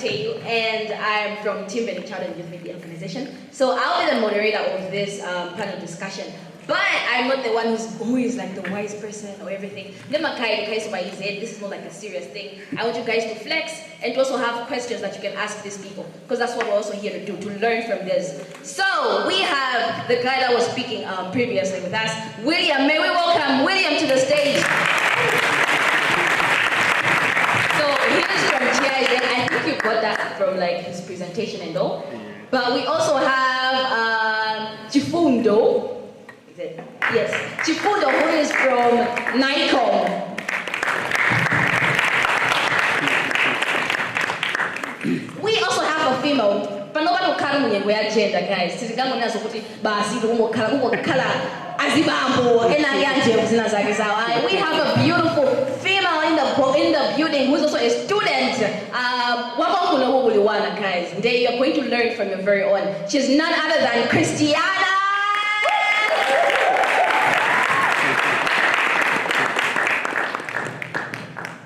Teyu, and I'm from Timveni Child and Youth Media Organization. So I'll be the moderator of this panel discussion. But I'm not the one who is like the wise person or everything. This is more like a serious thing. I want you guys to flex and to also have questions that you can ask these people, because that's what we're also here to do, to learn from this. So we have the guy that was speaking previously with us, William. May we welcome William to the stage. So he's from GIZ. I think you got that from like his presentation and all. But we also have Chifundo. Yes, Chifundo, who is from NICOM. We also have a female, but nobody will carry me where gender, guys. We have a beautiful female in the building who's also a student. Guys, today you're going to learn from your very own. She's none other than Christiana.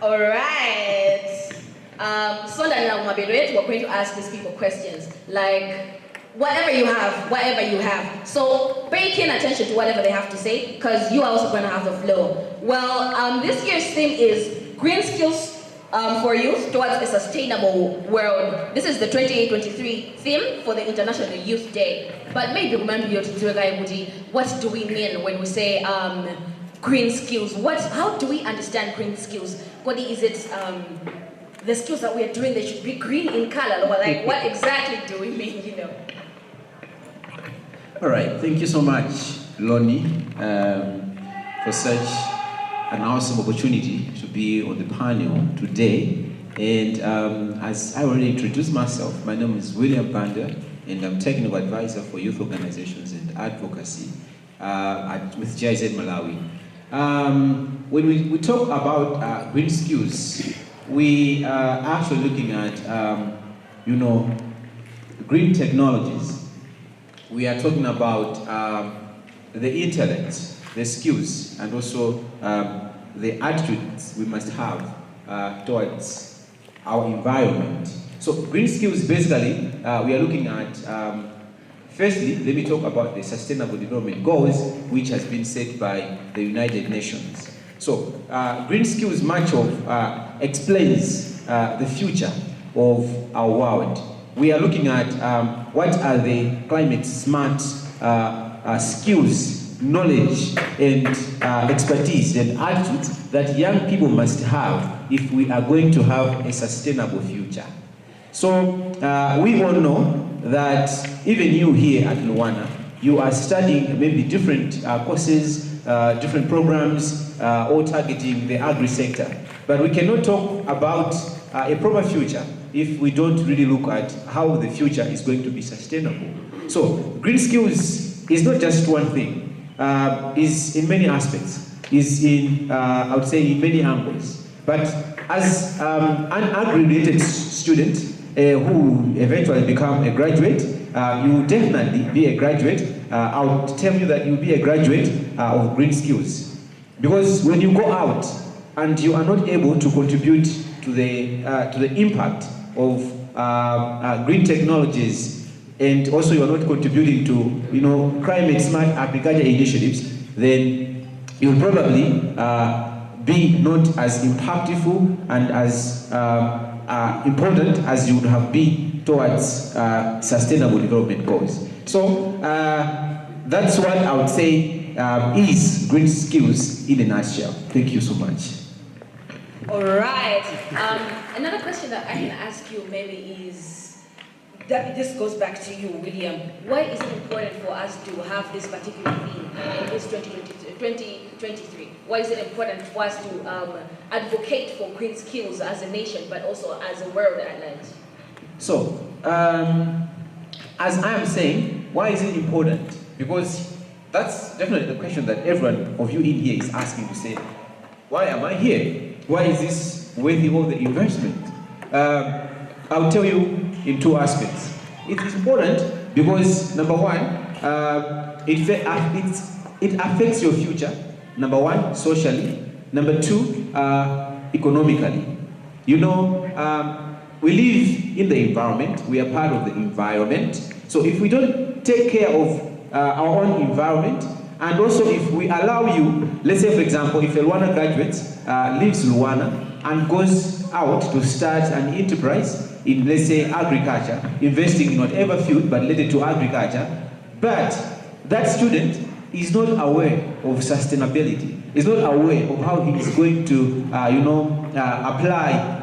All right. So now, we're going to ask these people questions like whatever you have. So pay keen attention to whatever they have to say, because you are also going to have the flow. Well, this year's theme is green skills for youth towards a sustainable world. This is the 2023 theme for the International Youth Day. But maybe remember what do we mean when we say green skills? How do we understand green skills? What is it? The skills that we are doing, they should be green in color. Or like, what exactly do we mean? All right. Thank you so much, Lonnie, for such an awesome opportunity to be on the panel today. And as I already introduced myself, my name is William Banda, and I'm technical advisor for youth organizations and advocacy with GIZ Malawi. When we talk about green skills, we are actually looking at, green technologies. We are talking about the intellect, the skills, and also the attitudes we must have towards our environment. So green skills, basically, we are looking at, firstly, let me talk about the Sustainable Development Goals, which has been set by the United Nations. So, green skills much of explains the future of our world. We are looking at what are the climate smart skills, knowledge, and expertise and attitudes that young people must have if we are going to have a sustainable future. So, we all know that even you here at Luana, you are studying maybe different courses, different programs, all targeting the agri-sector. But we cannot talk about a proper future if we don't really look at how the future is going to be sustainable. So green skills is not just one thing, is in many aspects, is in, I would say, in many angles. But as an agri-related student who eventually become a graduate, you will definitely be a graduate. I would tell you that you'll be a graduate of green skills. Because when you go out and you are not able to contribute to the impact of green technologies, and also you are not contributing to climate smart agriculture initiatives, then you'll probably be not as impactful and as important as you would have been towards sustainable development goals. So that's what I would say is green skills in a nutshell. Thank you so much. All right. Another question that I can ask you maybe is, that this goes back to you, William. Why is it important for us to have this particular theme in this 2023? Why is it important for us to advocate for green skills as a nation, but also as a world at large? So, as I am saying, why is it important? Because that's definitely the question that everyone of you in here is asking, to say, why am I here? Why is this worthy of the investment? I'll tell you in two aspects. It is important because, number one, it affects your future. Number one, socially. Number two, economically. we live in the environment, we are part of the environment. So if we don't take care of our own environment, and also if we allow you, let's say for example, if a Luana graduate leaves Luana and goes out to start an enterprise in, let's say, agriculture, investing in whatever field but related to agriculture, but that student is not aware of sustainability, is not aware of how he is going to, apply,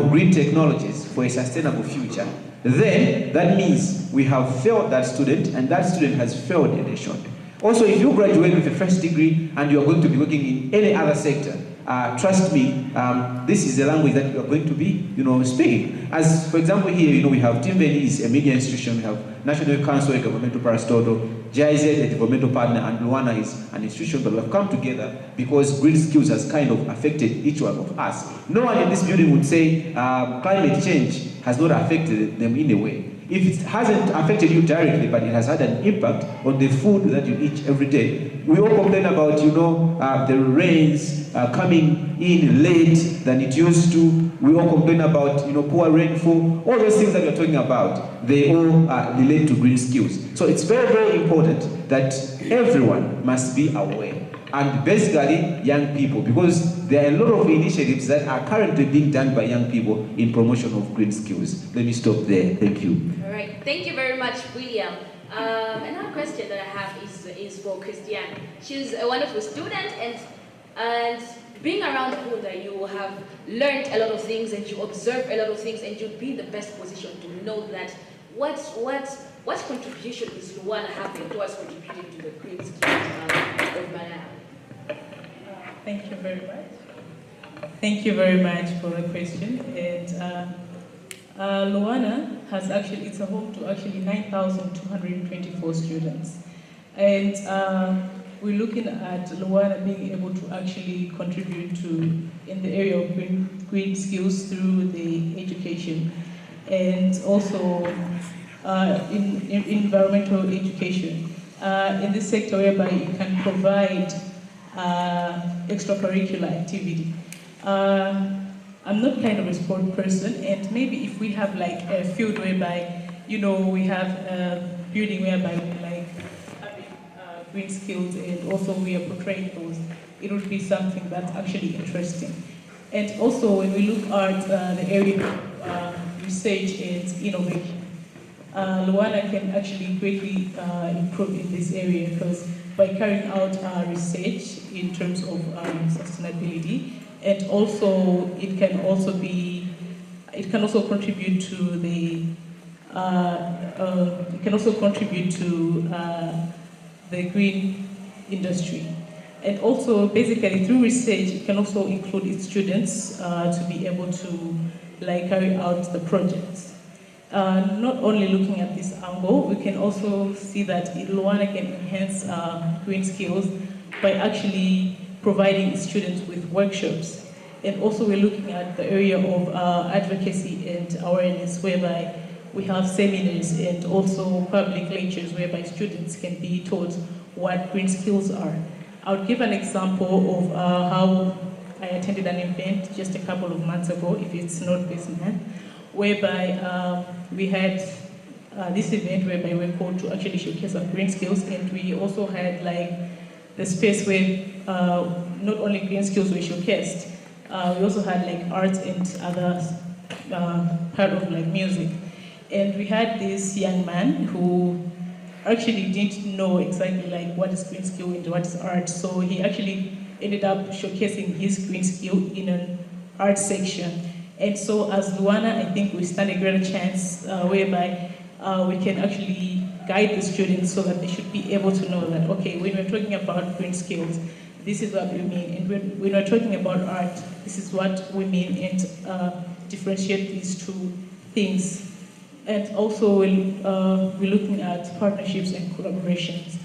green technologies for a sustainable future, then that means we have failed that student, and that student has failed in the short. Also, if you graduate with a first degree and you are going to be working in any other sector, trust me, this is the language that you are going to be, speaking. As for example here, we have Timveni is a media institution, we have National Council, a governmental parastatal, GIZ, a developmental partner, and Luana is an institution, but we have come together because green skills has kind of affected each one of us. No one in this building would say climate change has not affected them in a way. If it hasn't affected you directly, but it has had an impact on the food that you eat every day. We all complain about, the rains coming in late than it used to. We all complain about, poor rainfall. All those things that we're talking about, they all relate to green skills. So it's very, very important that everyone must be aware. And basically, young people, because there are a lot of initiatives that are currently being done by young people in promotion of green skills. Let me stop there. Thank you. All right. Thank you very much, William. Another question that I have is for Christiane. She's a wonderful student, and being around Punda, you have learned a lot of things, and you observe a lot of things, and you'll be in the best position to know that what contribution is Luana having towards contributing to the green skills of Malawi. Thank you very much. Thank you very much for the question. And Luana it's a home to actually 9,224 students. And we're looking at Luana being able to actually contribute in the area of green skills through the education, and also in environmental education. In this sector whereby you can provide extracurricular activity. I'm not kind of a sport person, and maybe if we have like a field whereby, we have a building whereby we like having green skills, and also we are portraying those, it would be something that's actually interesting. And also when we look at the area of research and innovation, Luana can actually greatly improve in this area, because by carrying out research in terms of sustainability, and also it can also contribute to the green industry. And also basically through research, it can also include its students to be able to carry out the projects. Not only looking at this angle, we can also see that Luana can enhance green skills by actually providing students with workshops. And also we're looking at the area of advocacy and awareness, whereby we have seminars and also public lectures whereby students can be taught what green skills are. I would give an example of how I attended an event just a couple of months ago, if it's not this month, whereby we had this event whereby we were called to actually showcase our green skills, and we also had the space where not only green skills were showcased, we also had arts and other part of music. And we had this young man who actually didn't know exactly what is green skill and what is art, so he actually ended up showcasing his green skill in an art section. And so as Luana, I think we stand a greater chance whereby we can actually guide the students so that they should be able to know that, okay, when we're talking about green skills, this is what we mean. And when we're talking about art, this is what we mean, and differentiate these two things. And also we're looking at partnerships and collaborations.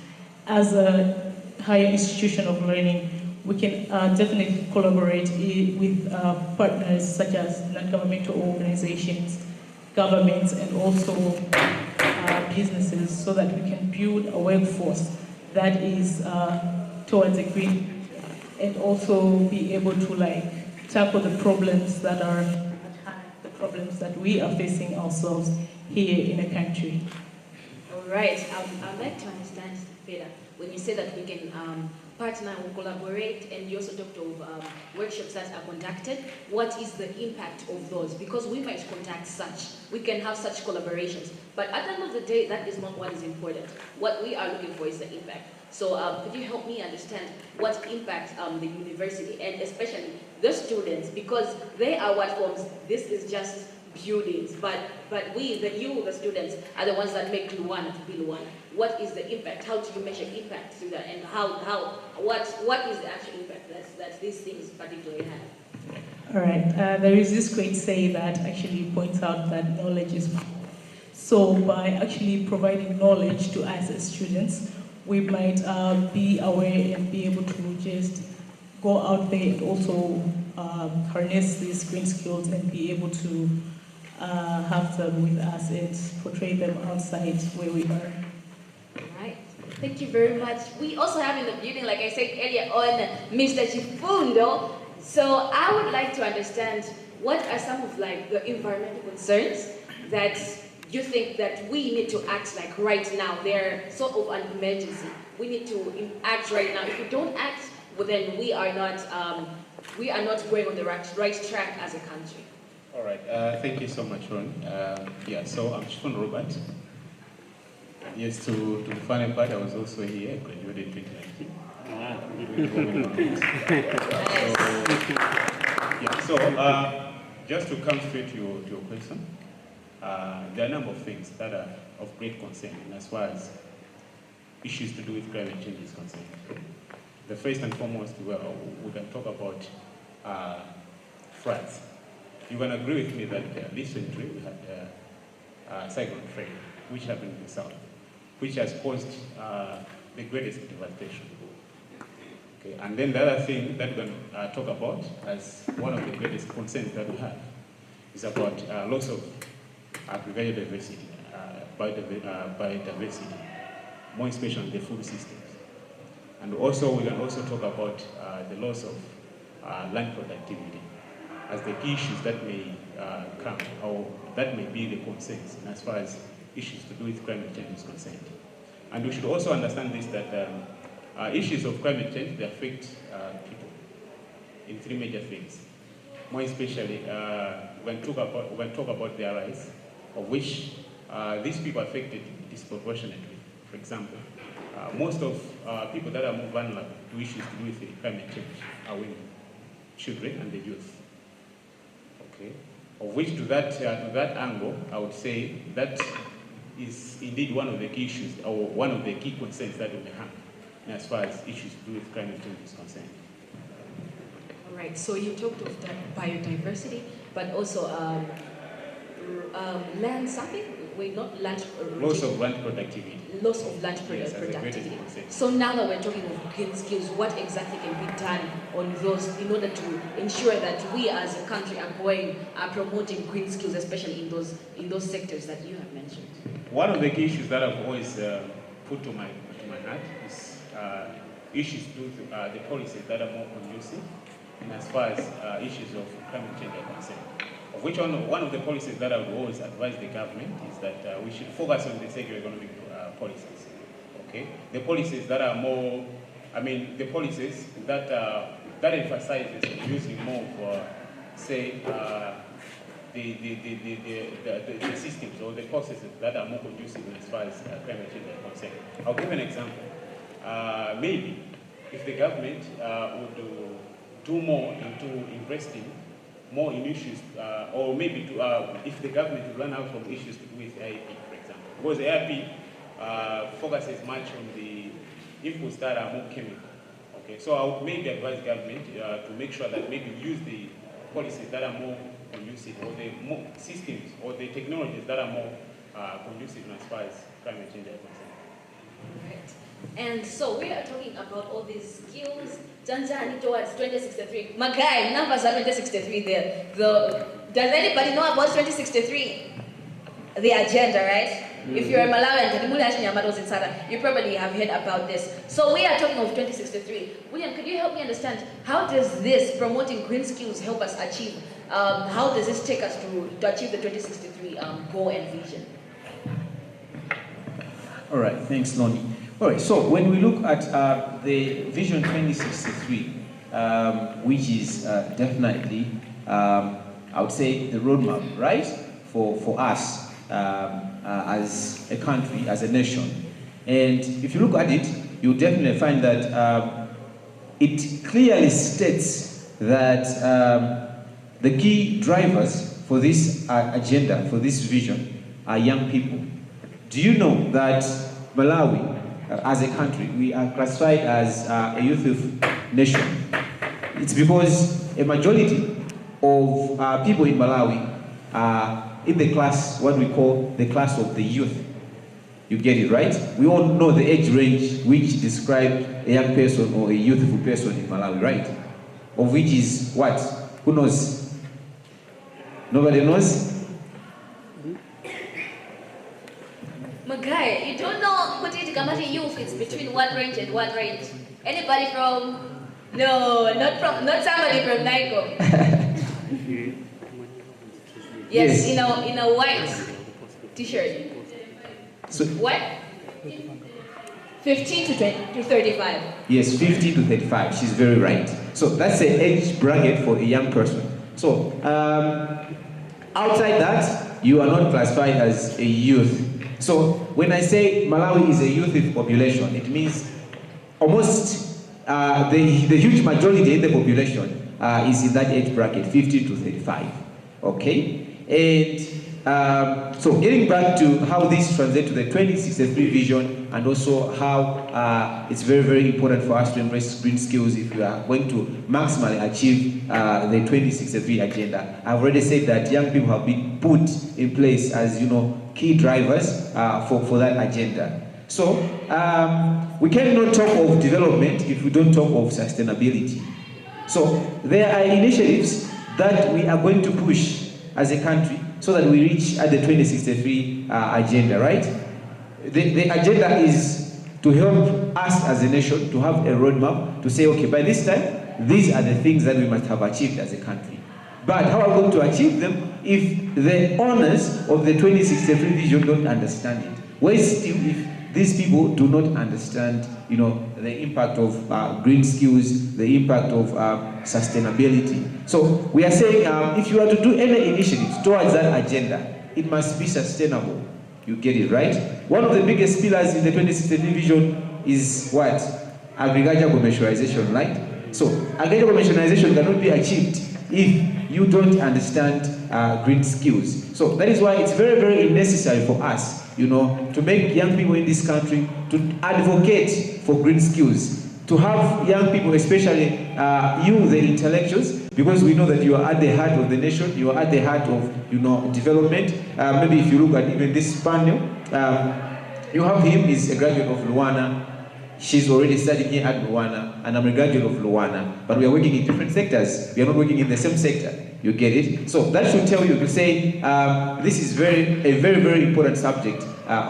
As a higher institution of learning, we can definitely collaborate with partners such as non-governmental organizations, governments, and also businesses, so that we can build a workforce that is towards a green, and also be able to tackle the problems that are at hand, the problems that we are facing ourselves here in the country. All right. I'd like to understand better when you say that we can partner or collaborate, and you also talked of workshops that are conducted. What is the impact of those? Because we might we can have such collaborations, but at the end of the day, that is not what is important. What we are looking for is the impact. So could you help me understand what impact the university, and especially the students, because they are what forms, this is just buildings, but we, the students, are the ones that make Luana to be Luana. What is the impact? How do you measure impact through that? And what is the actual impact that these things particularly have? All right, there is this great say that actually points out that knowledge is power. So by actually providing knowledge to us as students, we might be aware and be able to just go out there and also harness these green skills and be able to have them with us and portray them outside where we are. Right. Thank you very much. We also have in the building, like I said earlier on, Mr. Chifundo. So I would like to understand what are some of like the environmental concerns that you think that we need to act like right now. They're sort of an emergency. We need to act right now. If we don't act, well, then we are not going on the right track as a country. All right. Thank you so much, Ron. So I'm Chifundo Robert. Yes, to the funny part, I was also here. I graduated in 2019. So just to come straight to your question, there are a number of things that are of great concern as far as issues to do with climate change is concerned. The first and foremost, we can talk about floods. You can agree with me that recently we had Cyclone Freddy, which happened in the south, which has caused the greatest devastation. Okay, and then the other thing that we can talk about as one of the greatest concerns that we have is about loss of biodiversity, biodiversity, more especially the food systems. And also we can also talk about the loss of land productivity as the key issues that may come, or that may be the concerns as far as issues to do with climate change is concerned. And we should also understand this, that issues of climate change, they affect people in three major things. More especially, when talk about their rights, of which these people are affected disproportionately. For example, most of people that are more vulnerable to issues to do with climate change are women, children, and the youth. Okay, of which to that angle, I would say that is indeed one of the key issues, or one of the key concerns that we may have as far as issues to do with climate change is concerned. All right, so you talked of biodiversity, but also land something? Wait, not land. Loss of land productivity. Loss of land productivity. So now that we're talking of green skills, what exactly can be done on those in order to ensure that we as a country are promoting green skills, especially in those sectors that you have mentioned? One of the key issues that I've always put to my heart is issues to do with the policies that are more conducive, and as far as issues of climate change are concerned. Of which one of the policies that I would always advise the government is that we should focus on the circular economic policies. Okay, the policies that are more, the policies that emphasizes using more of, say, the systems or the processes that are more conducive as far as climate change is concerned. I'll give an example. Maybe if the government would do more into investing more in issues, or maybe if the government would run out from issues to do with AIP, for example. Because AIP focuses much on the inputs that are more chemical. Okay, so I would maybe advise government to make sure that maybe use the policies that are more conducive, or the more systems or the technologies that are more conducive as far as climate change is concerned. Right. And so we are talking about all these skills, Tanzania towards 2063. My guy, numbers are 2063 there. Does anybody know about 2063? The agenda, right? If you're a Malawian, you probably have heard about this. So we are talking of 2063. William, could you help me understand, how does this promoting green skills help us achieve, how does this take us to achieve the 2063 goal and vision? All right, thanks, Lonnie. All right, so when we look at the Vision 2063, which is definitely, I would say, the roadmap, right, for us as a country, as a nation. And if you look at it, you'll definitely find that it clearly states that the key drivers for this agenda, for this vision, are young people. Do you know that Malawi, as a country, we are classified as a youth nation? It's because a majority of people in Malawi are in the class, what we call the class of the youth. You get it, right? We all know the age range which describes a young person or a youthful person in Malawi, right? Of which is what? Who knows? Nobody knows? Magai, you don't know what it Kamati youth, it's between what range and what range? Anybody from, no, not somebody from Naiko. Yes, in a white t-shirt. So, what? 15 to 35. Yes, 15 to 35. She's very right. So that's the age bracket for a young person. So outside that, you are not classified as a youth. So when I say Malawi is a youth population, it means almost the huge majority in the population is in that age bracket, 50 to 35. Okay? And so getting back to how this translates to the 2063 vision, and also how it's very, very important for us to embrace green skills if we are going to maximally achieve the 2063 agenda. I've already said that young people have been put in place as, key drivers for that agenda. So we cannot talk of development if we don't talk of sustainability. So there are initiatives that we are going to push as a country so that we reach at the 2063 agenda, right? The agenda is to help us as a nation to have a roadmap to say, okay, by this time, these are the things that we must have achieved as a country. But how are we going to achieve them if the owners of the 2063 vision don't understand it? Where still if these people do not understand, the impact of green skills, the impact of sustainability. So we are saying if you are to do any initiatives towards that agenda, it must be sustainable. You get it, right? One of the biggest pillars in the 2063 vision is what? Agricultural commercialization, right? So agricultural commercialization cannot be achieved if you don't understand green skills. So that is why it's very, very necessary for us, to make young people in this country to advocate for green skills, to have young people, especially you, the intellectuals, because we know that you are at the heart of the nation, you are at the heart of, development. Maybe if you look at even this panel, you have him, he's a graduate of Luana. She's already studying here at Luana, and I'm a graduate of Luana, but we are working in different sectors. We are not working in the same sector. You get it? So that should tell you to say this is a very, very important subject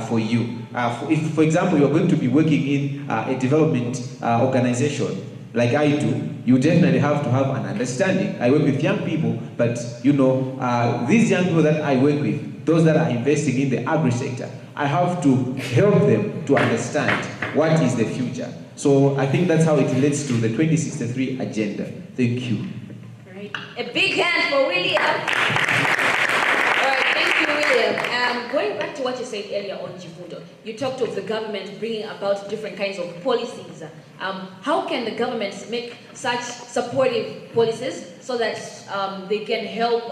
for you. If, for example, you are going to be working in a development organization like I do, you definitely have to have an understanding. I work with young people, but these young people that I work with, those that are investing in the agri sector, I have to help them to understand what is the future. So I think that's how it relates to the 2063 agenda. Thank you. Right. A big hand for William. All right, thank you, William. Going back to what you said earlier on Chifundo, you talked of the government bringing about different kinds of policies. How can the government make such supportive policies so that they can help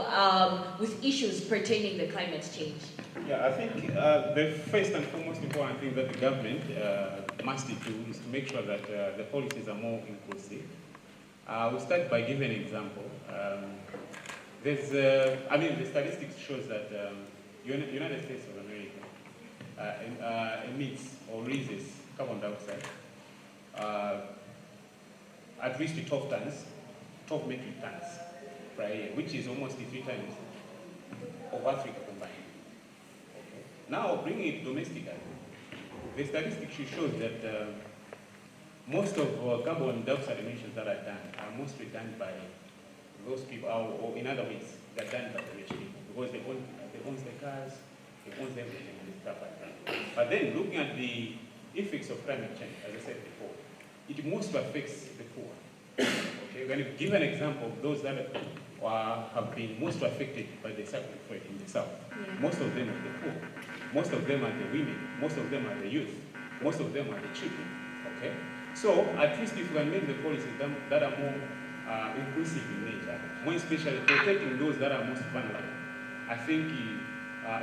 with issues pertaining to climate change? Yeah, I think the first and foremost important thing that the government must do is to make sure that the policies are more inclusive. We'll start by giving an example. The statistics shows that United States of America emits or releases carbon dioxide at least 12 metric tons per year, which is almost 3 times of Africa combined. Okay. Now, bringing it domestically, the statistics shows that most of carbon dioxide emissions that are done are mostly done by those people, or in other ways, they're done by the rich people, because they own the cars, they own everything and stuff like that. But then looking at the effects of climate change, as I said before, it mostly affects the poor. Okay, we're going to give an example of those that have been most affected by the cyclone threat in the south. Yeah. Most of them are the poor. Most of them are the women. Most of them are the youth. Most of them are the children. Okay? So, at least if we can make the policies that are more inclusive in nature, more especially protecting those that are most vulnerable, I think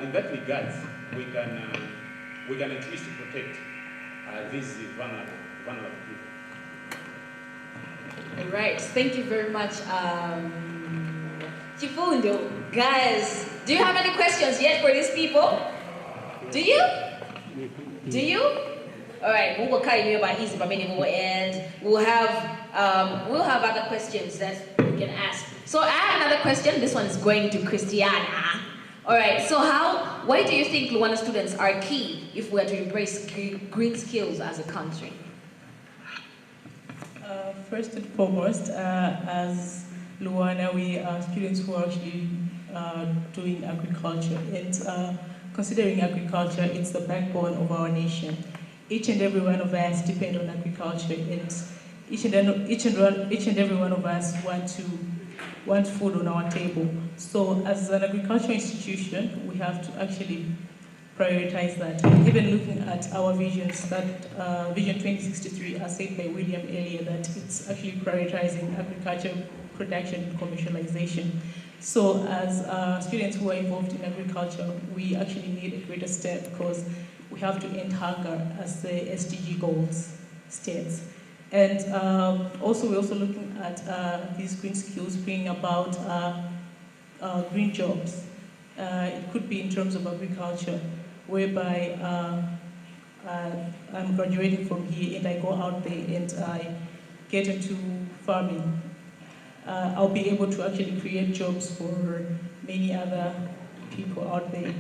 in that regards, we can at least protect these vulnerable people. All right, thank you very much, Chifundo. Guys, do you have any questions yet for these people? Do you? Do you? All right, we will carry you by easy, and we'll have other questions that we can ask. So I have another question. This one is going to Christiana. All right, so why do you think Luana students are key if we are to embrace green skills as a country? First and foremost, as Luana, we are students who are actually doing agriculture. And considering agriculture, it's the backbone of our nation. Each and every one of us depend on agriculture, and each and every one of us want food on our table. So as an agricultural institution, we have to actually prioritize that. And even looking at our visions, that Vision 2063, as said by William earlier, that it's actually prioritizing agriculture production and commercialization. So as students who are involved in agriculture, we actually need a greater step, because we have to end hunger as the SDG goals states. And we're also looking at these green skills bringing about green jobs. It could be in terms of agriculture, whereby I'm graduating from here and I go out there and I get into farming. I'll be able to actually create jobs for many other people out there.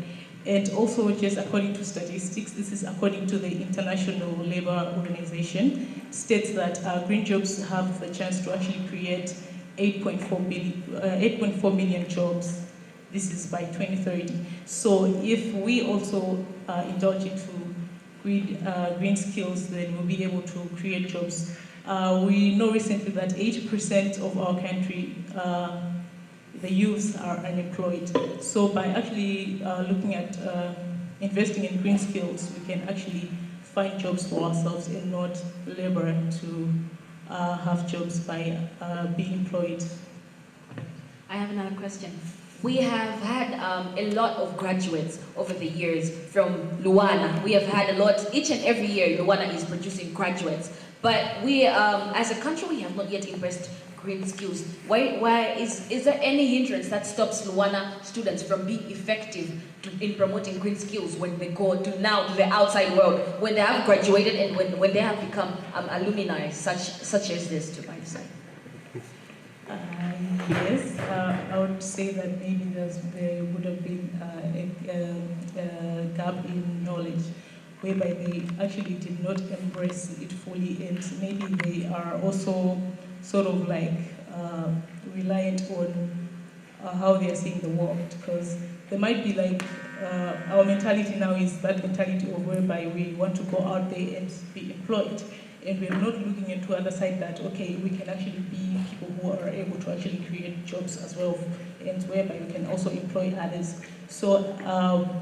And also, just according to statistics, this is according to the International Labour Organization, states that green jobs have the chance to actually create 8.4 million jobs. This is by 2030. So if we also indulge into green skills, then we'll be able to create jobs. We know recently that 80% of our country, the youths are unemployed. So by actually looking at investing in green skills, we can actually find jobs for ourselves and not labor to have jobs by being employed. I have another question. We have had a lot of graduates over the years from Luana. We have had a lot, each and every year Luana is producing graduates. But we, as a country, we have not yet embraced green skills. Why is there any hindrance that stops Luana students from being effective in promoting green skills when they go to the outside world, when they have graduated and when they have become alumni such as this, to my side? Yes, I would say that maybe there would have been a gap in knowledge, whereby they actually did not embrace it fully, and maybe they are also sort of like reliant on how they are seeing the world, because there might be like our mentality now is that mentality of whereby we want to go out there and be employed, and we're not looking into other side that, okay, we can actually be people who are able to actually create jobs as well, and whereby we can also employ others. So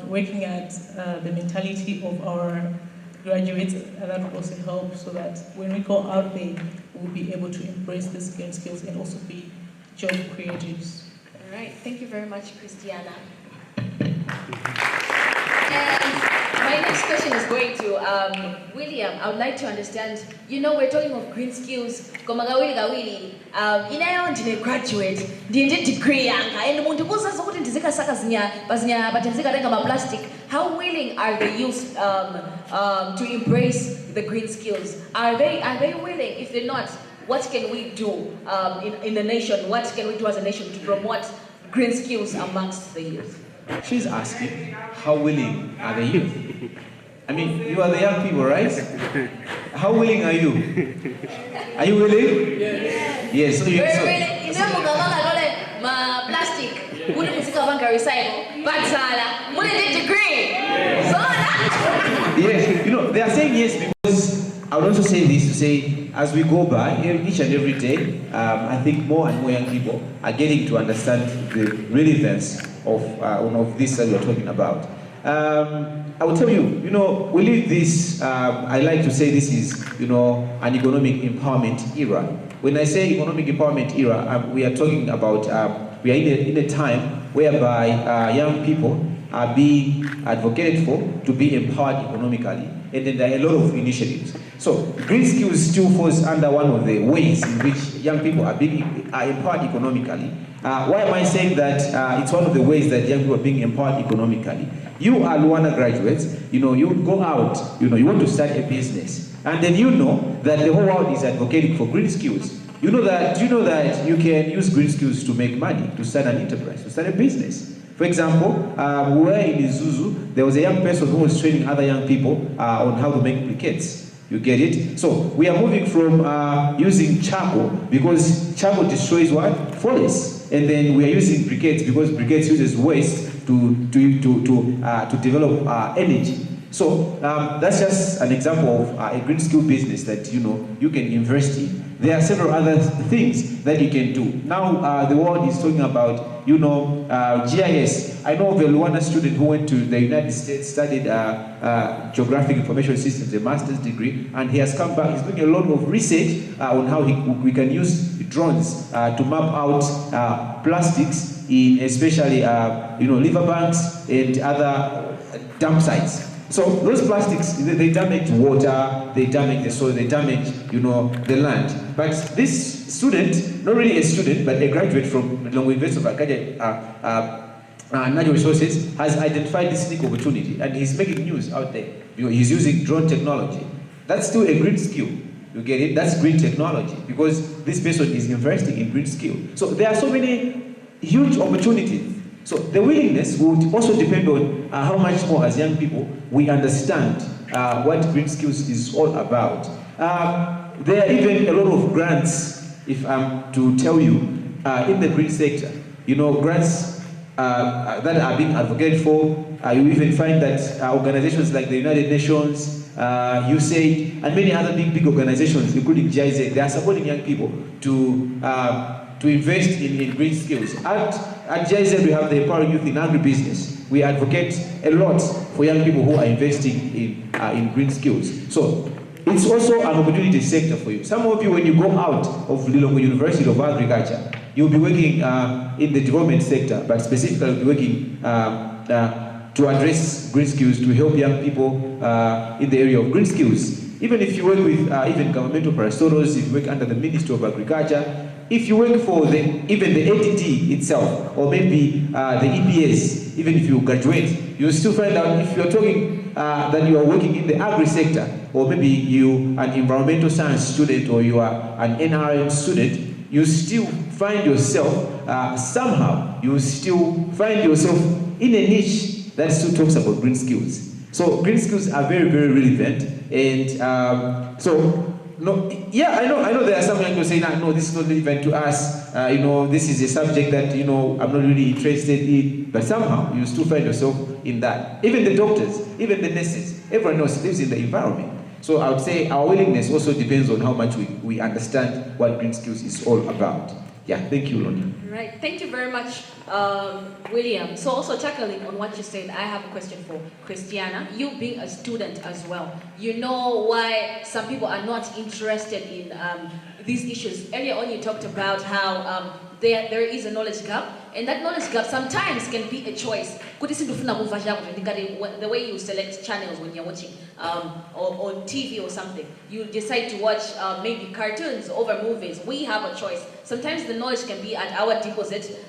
working at the mentality of our graduates, that will also help, so that when we go out there, we'll be able to embrace these green skills and also be job creators. All right, thank you very much, Christiana. And my next question is going to William. I would like to understand, we're talking of green skills. Gawili, inayo graduate, ndine degree yanga, and muntu kuzaza kuti ndizikasaka bazinya ma plastic. How willing are the youth to embrace the green skills? Are they willing? If they're not, what can we do in the nation? What can we do as a nation to promote green skills amongst the youth? She's asking, how willing are the youth? I mean, you are the young people, right? How willing are you? Are you willing? Yes. Yes. So you. So, Plastic. Wouldn't recycle. But wouldn't degree. Yes, you know, they are saying yes because I would also say this to say, as we go by each and every day, I think more and more young people are getting to understand the relevance of this that we are talking about. I will tell you, you know, we live this, I like to say this is, you know, an economic empowerment era. When I say economic empowerment era, we are talking about, we are in a time whereby young people are being advocated for to be empowered economically, and then there are a lot of initiatives. So green skills still falls under one of the ways in which young people are empowered economically. Why am I saying that it's one of the ways that young people are being empowered economically? You are Luana graduates, you know, you would go out, you know, you want to start a business, and then you know that the whole world is advocating for green skills. You know that you can use green skills to make money, to start an enterprise, to start a business. For example, we were in Isuzu, there was a young person who was training other young people on how to make briquettes. You get it? So we are moving from using charcoal because charcoal destroys what? Forests. And then we are using briquettes because briquettes uses waste to develop energy. So that's just an example of a green skill business that, you know, you can invest in. There are several other things that you can do. Now the world is talking about, you know, GIS. I know of a Luana student who went to the United States, studied geographic information systems, a master's degree, and he has come back. He's doing a lot of research on how we can use drones to map out plastics in especially, you know, riverbanks and other dump sites. So those plastics, they damage water, they damage the soil, they damage, you know, the land. But this student, not really a student, but a graduate from Longo University of Acadia, Natural Resources, has identified this unique opportunity, and he's making news out there. He's using drone technology. That's still a green skill. You get it? That's green technology, because this person is investing in green skill. So there are so many huge opportunities. So the willingness would also depend on how much more as young people we understand what green skills is all about. There are even a lot of grants, if I'm to tell you, in the green sector. You know, grants that are being advocated for. You even find that organizations like the United Nations, USAID, and many other big organizations, including GIZ, they are supporting young people to invest in green skills. At GIZ, we have the Empowering Youth in Agribusiness. We advocate a lot for young people who are investing in green skills. So it's also an opportunity sector for you. Some of you, when you go out of Lilongwe University of Agriculture, you'll be working in the development sector, but specifically you'll be working to address green skills, to help young people in the area of green skills. Even if you work with even governmental parastatals, if you work under the Ministry of Agriculture, if you work for even the ATT itself, or maybe the EPS, even if you graduate, you'll still find out if you're talking that you are working in the agri sector, or maybe you are an environmental science student, or you are an NRM student, you still find yourself somehow, you still find yourself in a niche that still talks about green skills. So green skills are very, very relevant, and I know there are some young people saying, no, this is not relevant to us, you know, this is a subject that, you know, I'm not really interested in, but somehow you still find yourself in that. Even the doctors, even the nurses, everyone else lives in the environment. So I would say our willingness also depends on how much we understand what green skills is all about. Yeah, thank you, Lonnie. Right, thank you very much, William. So also tackling on what you said, I have a question for Christiana. You being a student as well, you know why some people are not interested in these issues. Earlier on you talked about how there is a knowledge gap, and that knowledge gap sometimes can be a choice. The way you select channels when you're watching on TV or something, you decide to watch maybe cartoons over movies. We have a choice. Sometimes the knowledge can be at our deposit,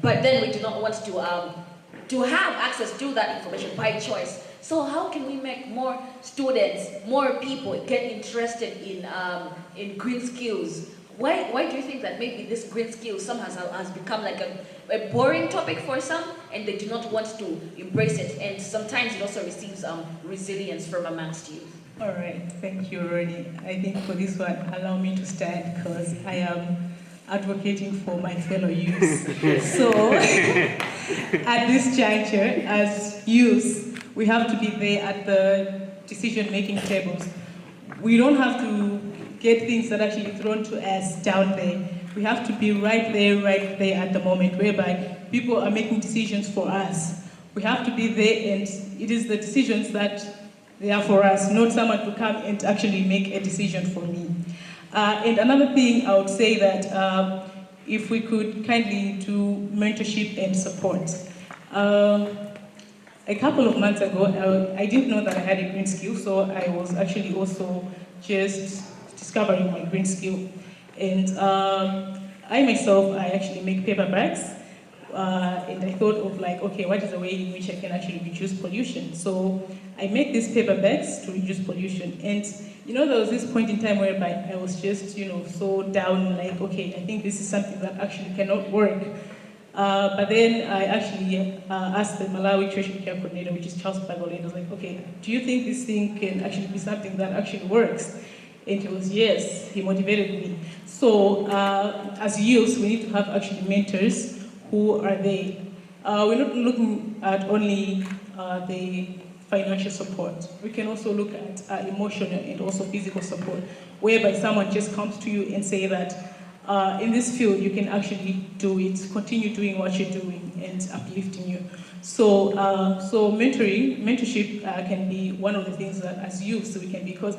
but then we do not want to have access to that information by choice. So how can we make more students, more people get interested in green skills? why do you think that maybe this green skill somehow has become like a boring topic for some, and they do not want to embrace it, and sometimes it also receives resilience from amongst youth? All right, thank you, Ronnie. I think for this one, allow me to stand because I am advocating for my fellow youth. So, at this juncture, as youth, we have to be there at the decision-making tables. We don't have to get things that are actually thrown to us down there. We have to be right there at the moment, whereby people are making decisions for us. We have to be there, and it is the decisions that they are for us, not someone to come and actually make a decision for me. And another thing I would say that if we could kindly do mentorship and support. A couple of months ago, I didn't know that I had a green skill, so I was actually also just discovering my green skill. And I myself, I actually make paper bags. And I thought of like, okay, what is the way in which I can actually reduce pollution? So I make these paper bags to reduce pollution. And there was this point in time whereby I was just, so down, like, okay, I think this is something that actually cannot work. But then I actually asked the Malawi Treasury Care Coordinator, which is Charles Pagole, and I was like, okay, do you think this thing can actually be something that actually works? And he was, yes, he motivated me. So as youth, we need to have actually mentors who are there. We're not looking at only the financial support. We can also look at emotional and also physical support, whereby someone just comes to you and say that in this field you can actually do it, continue doing what you're doing and uplifting you. So, mentorship can be one of the things that as youth we can, because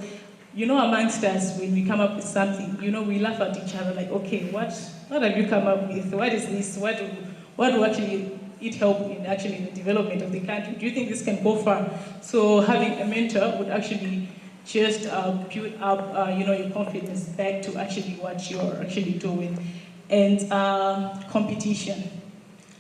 amongst us, when we come up with something, we laugh at each other like, okay, what have you come up with? What is this? What do actually it help in actually the development of the country? Do you think this can go far? So having a mentor would actually just build up, your confidence back to actually what you're actually doing. And competition.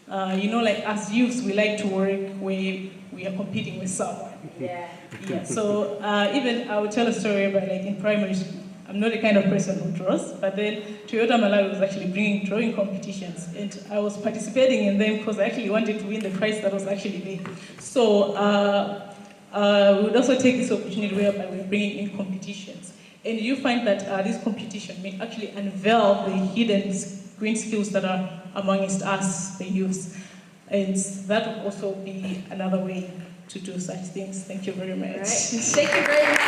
Like as youths, we like to work where we are competing with someone. Yeah. Yeah. So even I would tell a story about like in primary school. I'm not the kind of person who draws, but then Toyota Malawi was actually bringing drawing competitions, and I was participating in them because I actually wanted to win the prize that was actually there. So we would also take this opportunity whereby we're bringing in competitions, and you find that this competition may actually unveil the hidden green skills that are amongst us, the youths, and that would also be another way to do such things. Thank you very much. All right. Thank you very much.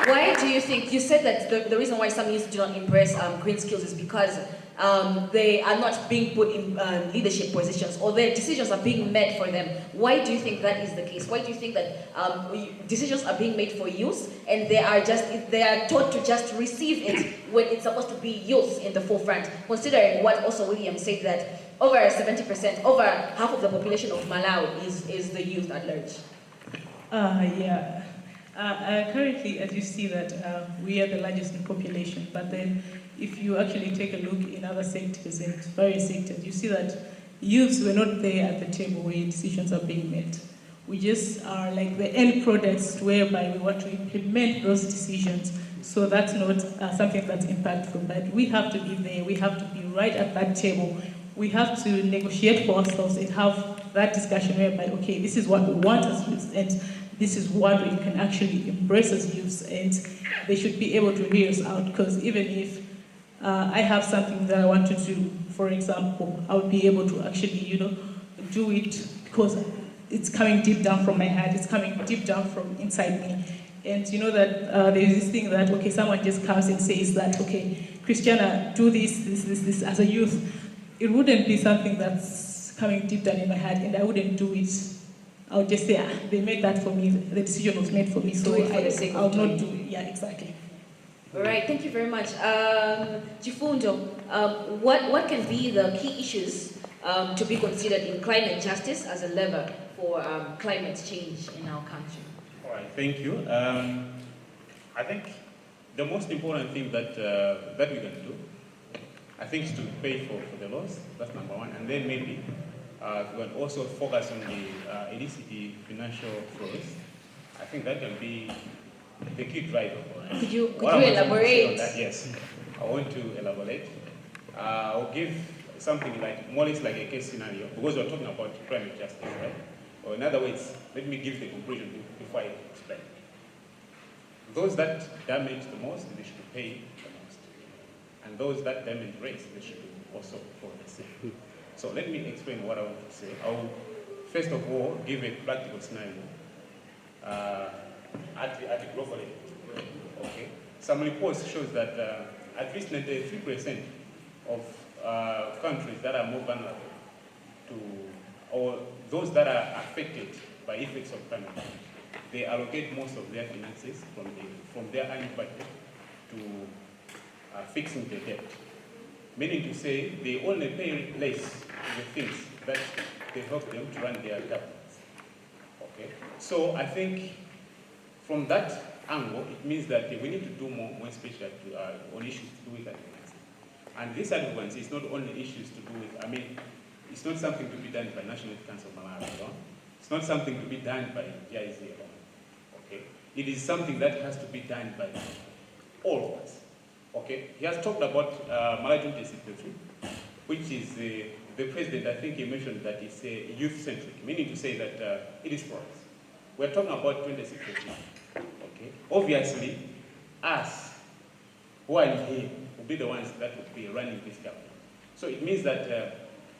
Why do you think, you said that the reason why some youth do not embrace green skills is because they are not being put in leadership positions, or their decisions are being made for them. Why do you think that is the case? Why do you think that decisions are being made for youth and they are taught to just receive it when it's supposed to be youth in the forefront, considering what also William said, that over 70%, over half of the population of Malawi is the youth at large? Yeah. Currently, as you see that we are the largest in population, but then if you actually take a look in other sectors and various sectors, you see that youths were not there at the table where decisions are being made. We just are like the end products whereby we want to implement those decisions. So that's not something that's impactful, but we have to be there, we have to be right at that table. We have to negotiate for ourselves and have that discussion whereby, okay, this is what we want as youths, and this is what we can actually embrace as youths, and they should be able to hear us out, because even if I have something that I want to do, for example, I would be able to actually, do it because it's coming deep down from my heart, it's coming deep down from inside me. And you know that there's this thing that, okay, someone just comes and says that, okay, Christiana, do this as a youth. It wouldn't be something that's coming deep down in my heart, and I wouldn't do it. I would just say, they made that for me, the decision was made for me, so I'll not do it. Yeah, exactly. All right, thank you very much. Chifundo, what can be the key issues to be considered in climate justice as a lever for climate change in our country? All right, thank you. I think the most important thing that we can do, I think, is to pay for the laws. That's number one, and then maybe we can also focus on the illicit financial flows. I think that can be the key driver. Could you What I want to say on elaborate? that, yes, I want to elaborate. I'll give something like, more or less like a case scenario, because we're talking about climate justice, right? Or in other words, let me give the conclusion before I explain. Those that damage the most, they should pay the most. And those that damage race, they should also for the same. So let me explain what I want to say. I'll first of all give a practical scenario at the global level. Okay. Some reports shows that at least 93% of countries that are more vulnerable to, or those that are affected by effects of climate change, they allocate most of their finances from their annual budget to fixing the debt. Meaning to say, they only pay less to the things that they help them to run their governments. Okay? So I think from that angle, it means that we need to do more especially on issues to do with advocacy. And this advocacy is not only issues to do with, I mean, it's not something to be done by National Council of Malawi alone. It's not something to be done by GIZ alone. Okay? It is something that has to be done by all of us. Okay? He has talked about Malawi 2063, which is the president, I think he mentioned that it's youth-centric, meaning to say that it is for us. We're talking about 2063. Okay? Obviously, us who are in here will be the ones that will be running this government. So it means that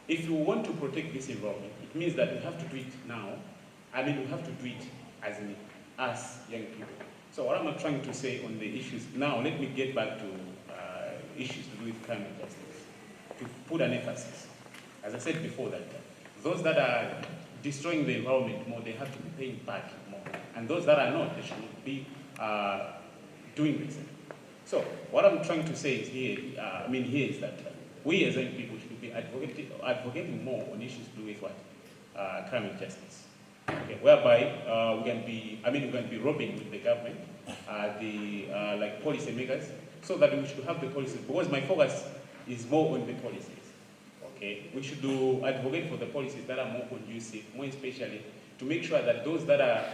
if you want to protect this environment, it means that we have to do it now. I mean, we have to do it as young people. So what I'm trying to say on the issues, now let me get back to issues to do with climate justice, to put an emphasis. As I said before, that those that are destroying the environment more, they have to be paying back more. And those that are not, they should be doing the same. So what I'm trying to say is here, here is that we as young people should be advocating more on issues to do with what? Climate justice. Okay, whereby we can be lobbying with the government, like policymakers, so that we should have the policies. Because my focus is more on the policies. Okay, we should advocate for the policies that are more conducive, more especially to make sure that those that are,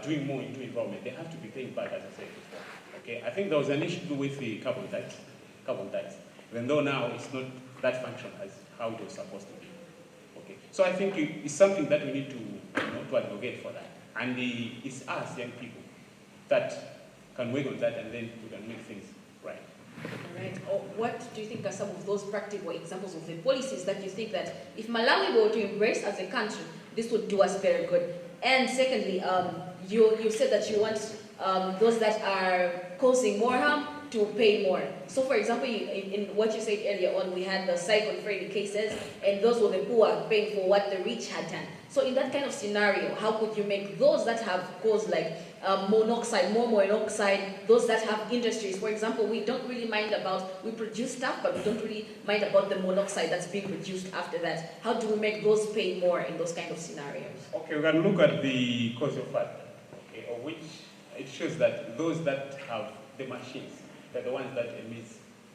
doing more into environment, they have to be paying back, as I said before. Okay, I think there was an issue to do with the carbon tax, even though now it's not that functional as how it was supposed to be. Okay, so I think it's something that we need to advocate for that, and it's us young people that can work on that, and then we can make things right. All right. What do you think are some of those practical examples of the policies that you think that if Malawi were to embrace as a country, this would do us very good? And secondly, you said that you want those that are causing more harm to pay more. So for example, in what you said earlier on, we had the cyclone-friendly cases, and those were the poor paying for what the rich had done. So in that kind of scenario, how could you make those that have caused like more monoxide, those that have industries, for example, we don't really mind about, we produce stuff, but we don't really mind about the monoxide that's being produced after that. How do we make those pay more in those kind of scenarios? Okay, we can look at the causal factor, okay, of which it shows that those that have the machines, they're the ones that emit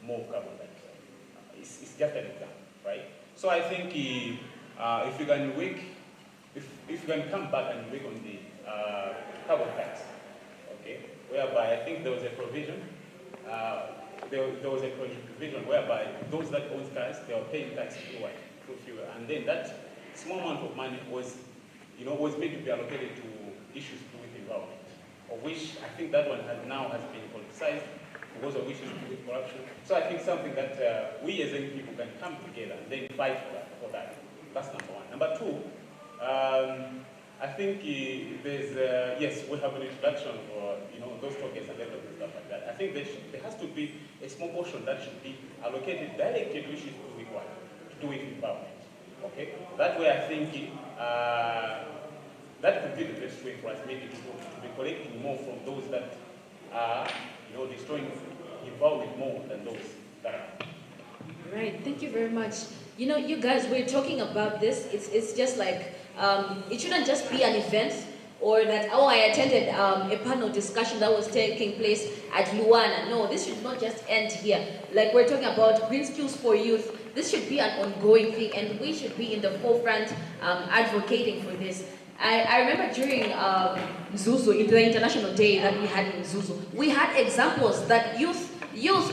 more carbon dioxide. It's just an example, right? So I think if you can work, if you can come back and work on the carbon tax, okay, whereby I think there was a provision, there was a provision whereby those that own cars, they were paying tax through fuel, and then that small amount of money was, was made to be allocated to issues to do with environment, of which I think that one has been politicized because of issues to do with corruption. So I think something that we as young people can come together and then fight for that. That's number one. Number two, I think there's, yes, we have an introduction for, those tokens and stuff like that. I think there has to be a small portion that should be allocated directly to issues to do with what? To do with environment. Okay? That way I think that could be the best way for us maybe to be collecting more from those that are, destroying the environment more than those that are. Right, thank you very much. You guys, we're talking about this. It's just like, it shouldn't just be an event, or that, I attended a panel discussion that was taking place at Luana. No, this should not just end here. Like we're talking about green skills for youth. This should be an ongoing thing, and we should be in the forefront advocating for this. I remember during Zuzu, the international day that we had in Zuzu, we had examples that youth,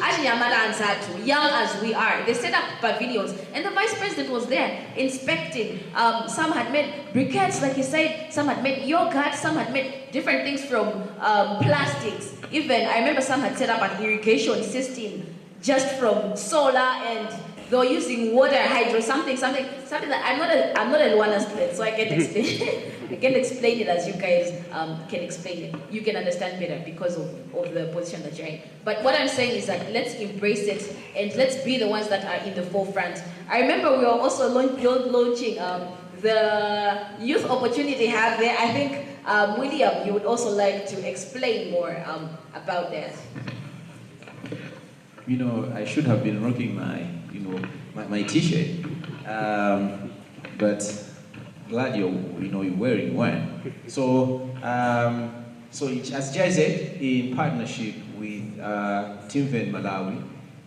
actually Amala Ansatu, young as we are, they set up pavilions, and the vice president was there inspecting. Some had made briquettes, like he said, some had made yogurt, some had made different things from plastics. Even, I remember some had set up an irrigation system just from solar, and they were using water, hydro, something that I'm not a Luana student, so I can't explain. I can't explain it as you guys can explain it. You can understand better because of the position that you're in. But what I'm saying is that let's embrace it and let's be the ones that are in the forefront. I remember we were also launching the Youth Opportunity Hub there. I think William, you would also like to explain more about that. You know, I should have been rocking my t-shirt, but glad you're wearing one. So, as Jai said, in partnership with Timveni Malawi,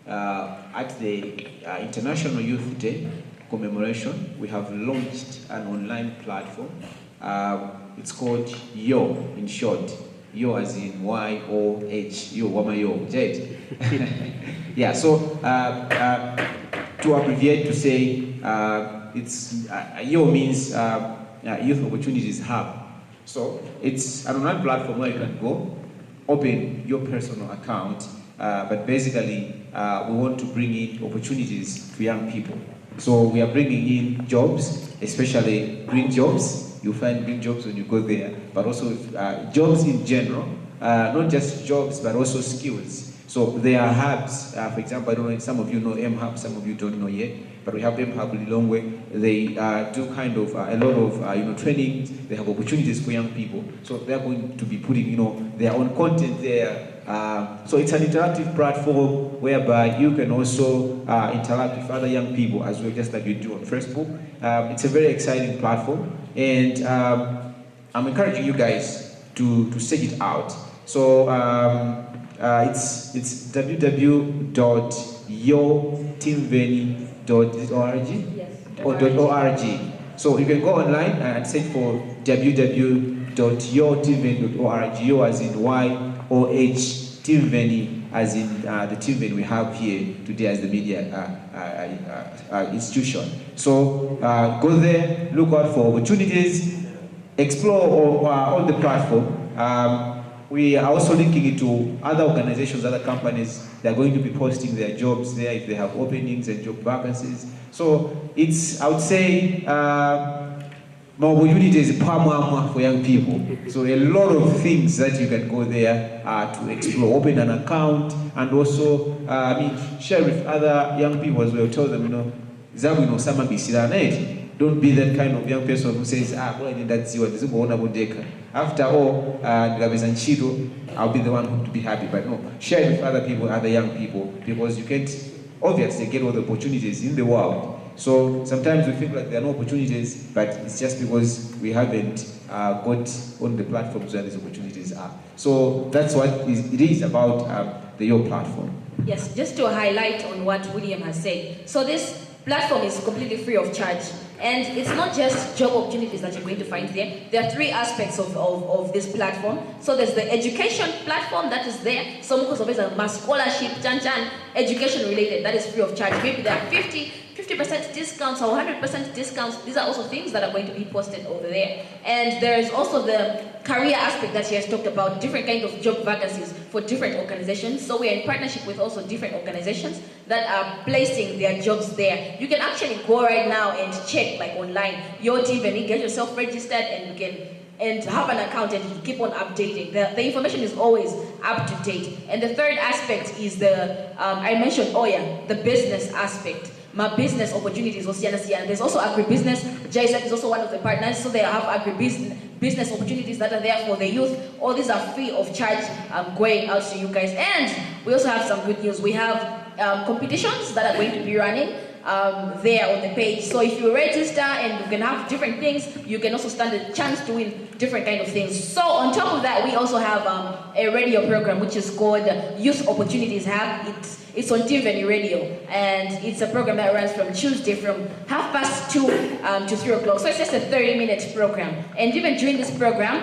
at the International Youth Day commemoration, we have launched an online platform. It's called YO in short. Yo as in Y-O-H, Yo, Wamayo, Jet. Yeah, so to abbreviate to say, it's Yo means Youth Opportunities Hub. So it's an online platform where you can go, open your personal account, but basically we want to bring in opportunities to young people. So we are bringing in jobs, especially green jobs. You find green jobs when you go there, but also jobs in general, not just jobs, but also skills. So there are hubs. For example, I don't know if some of you know M-Hub, some of you don't know yet, but we have M-Hub Lilongwe. They do kind of a lot of training. They have opportunities for young people. So they're going to be putting their own content there. So it's an interactive platform whereby you can also interact with other young people as well, just like you do on Facebook. It's a very exciting platform, and I'm encouraging you guys to check it out. So it's www.yotimveni.org. Yes. .org. So you can go online and search for www.yotimveni.org. Yo as in Y-O-H, Timveni as in the Timveni we have here today as the media institution. So go there, look out for opportunities, explore all the platform. We are also linking it to other organizations, other companies. They're going to be posting their jobs there if they have openings and job vacancies. So it's, I would say, more opportunities for young people. So a lot of things that you can go there to explore. Open an account and also share with other young people as well. Tell them, don't be that kind of young person who says, after all, I'll be the one who to be happy. But no, share with other people, other young people, because you can't obviously get all the opportunities in the world. So sometimes we feel like there are no opportunities, but it's just because we haven't got on the platforms where these opportunities are. So that's what it is about the Yo platform. Yes, just to highlight on what William has said. So this platform is completely free of charge. And it's not just job opportunities that you're going to find there. There are three aspects of this platform. So there's the education platform that is there. Some of us have a scholarship, education related, that is free of charge. Maybe there are 50% discounts or 100% discounts. These are also things that are going to be posted over there. And there is also the career aspect that she has talked about, different kinds of job vacancies for different organizations. So we are in partnership with also different organizations that are placing their jobs there. You can actually go right now and check, like online, your Timveni, get yourself registered, and you can have an account and keep on updating. The information is always up to date. And the third aspect is I mentioned the business aspect. My business opportunities, there's also agribusiness. JSEC is also one of the partners, so they have agribusiness opportunities that are there for the youth. All these are free of charge going out to you guys. And we also have some good news. We have competitions that are going to be running. there on the page. So if you register and you can have different things, you can also stand a chance to win different kind of things. So on top of that, we also have a radio program which is called Youth Opportunities Hub. It's on Timveni Radio, and it's a program that runs from Tuesday from 2:30 to 3 o'clock. So it's just a 30-minute program. And even during this program,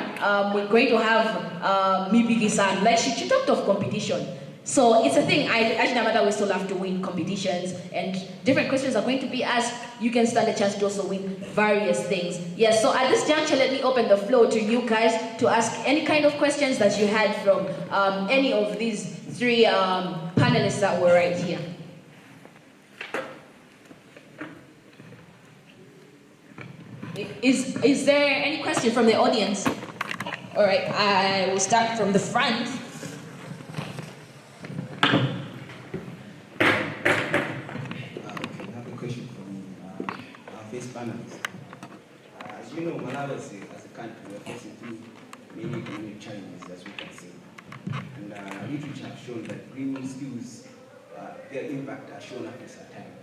we're going to have Mibigi-san. Like she talked of competition. So it's a thing. Ajinamata will still have to win competitions, and different questions are going to be asked. You can stand a chance to also win various things. Yes, so at this juncture, let me open the floor to you guys to ask any kind of questions that you had from any of these three panelists that were right here. Is there any question from the audience? All right, I will start from the front. Panels. As you know, Malawi as a country, we are facing through many economic challenges, as we can see. And literature has shown that green skills, their impact are shown after some time.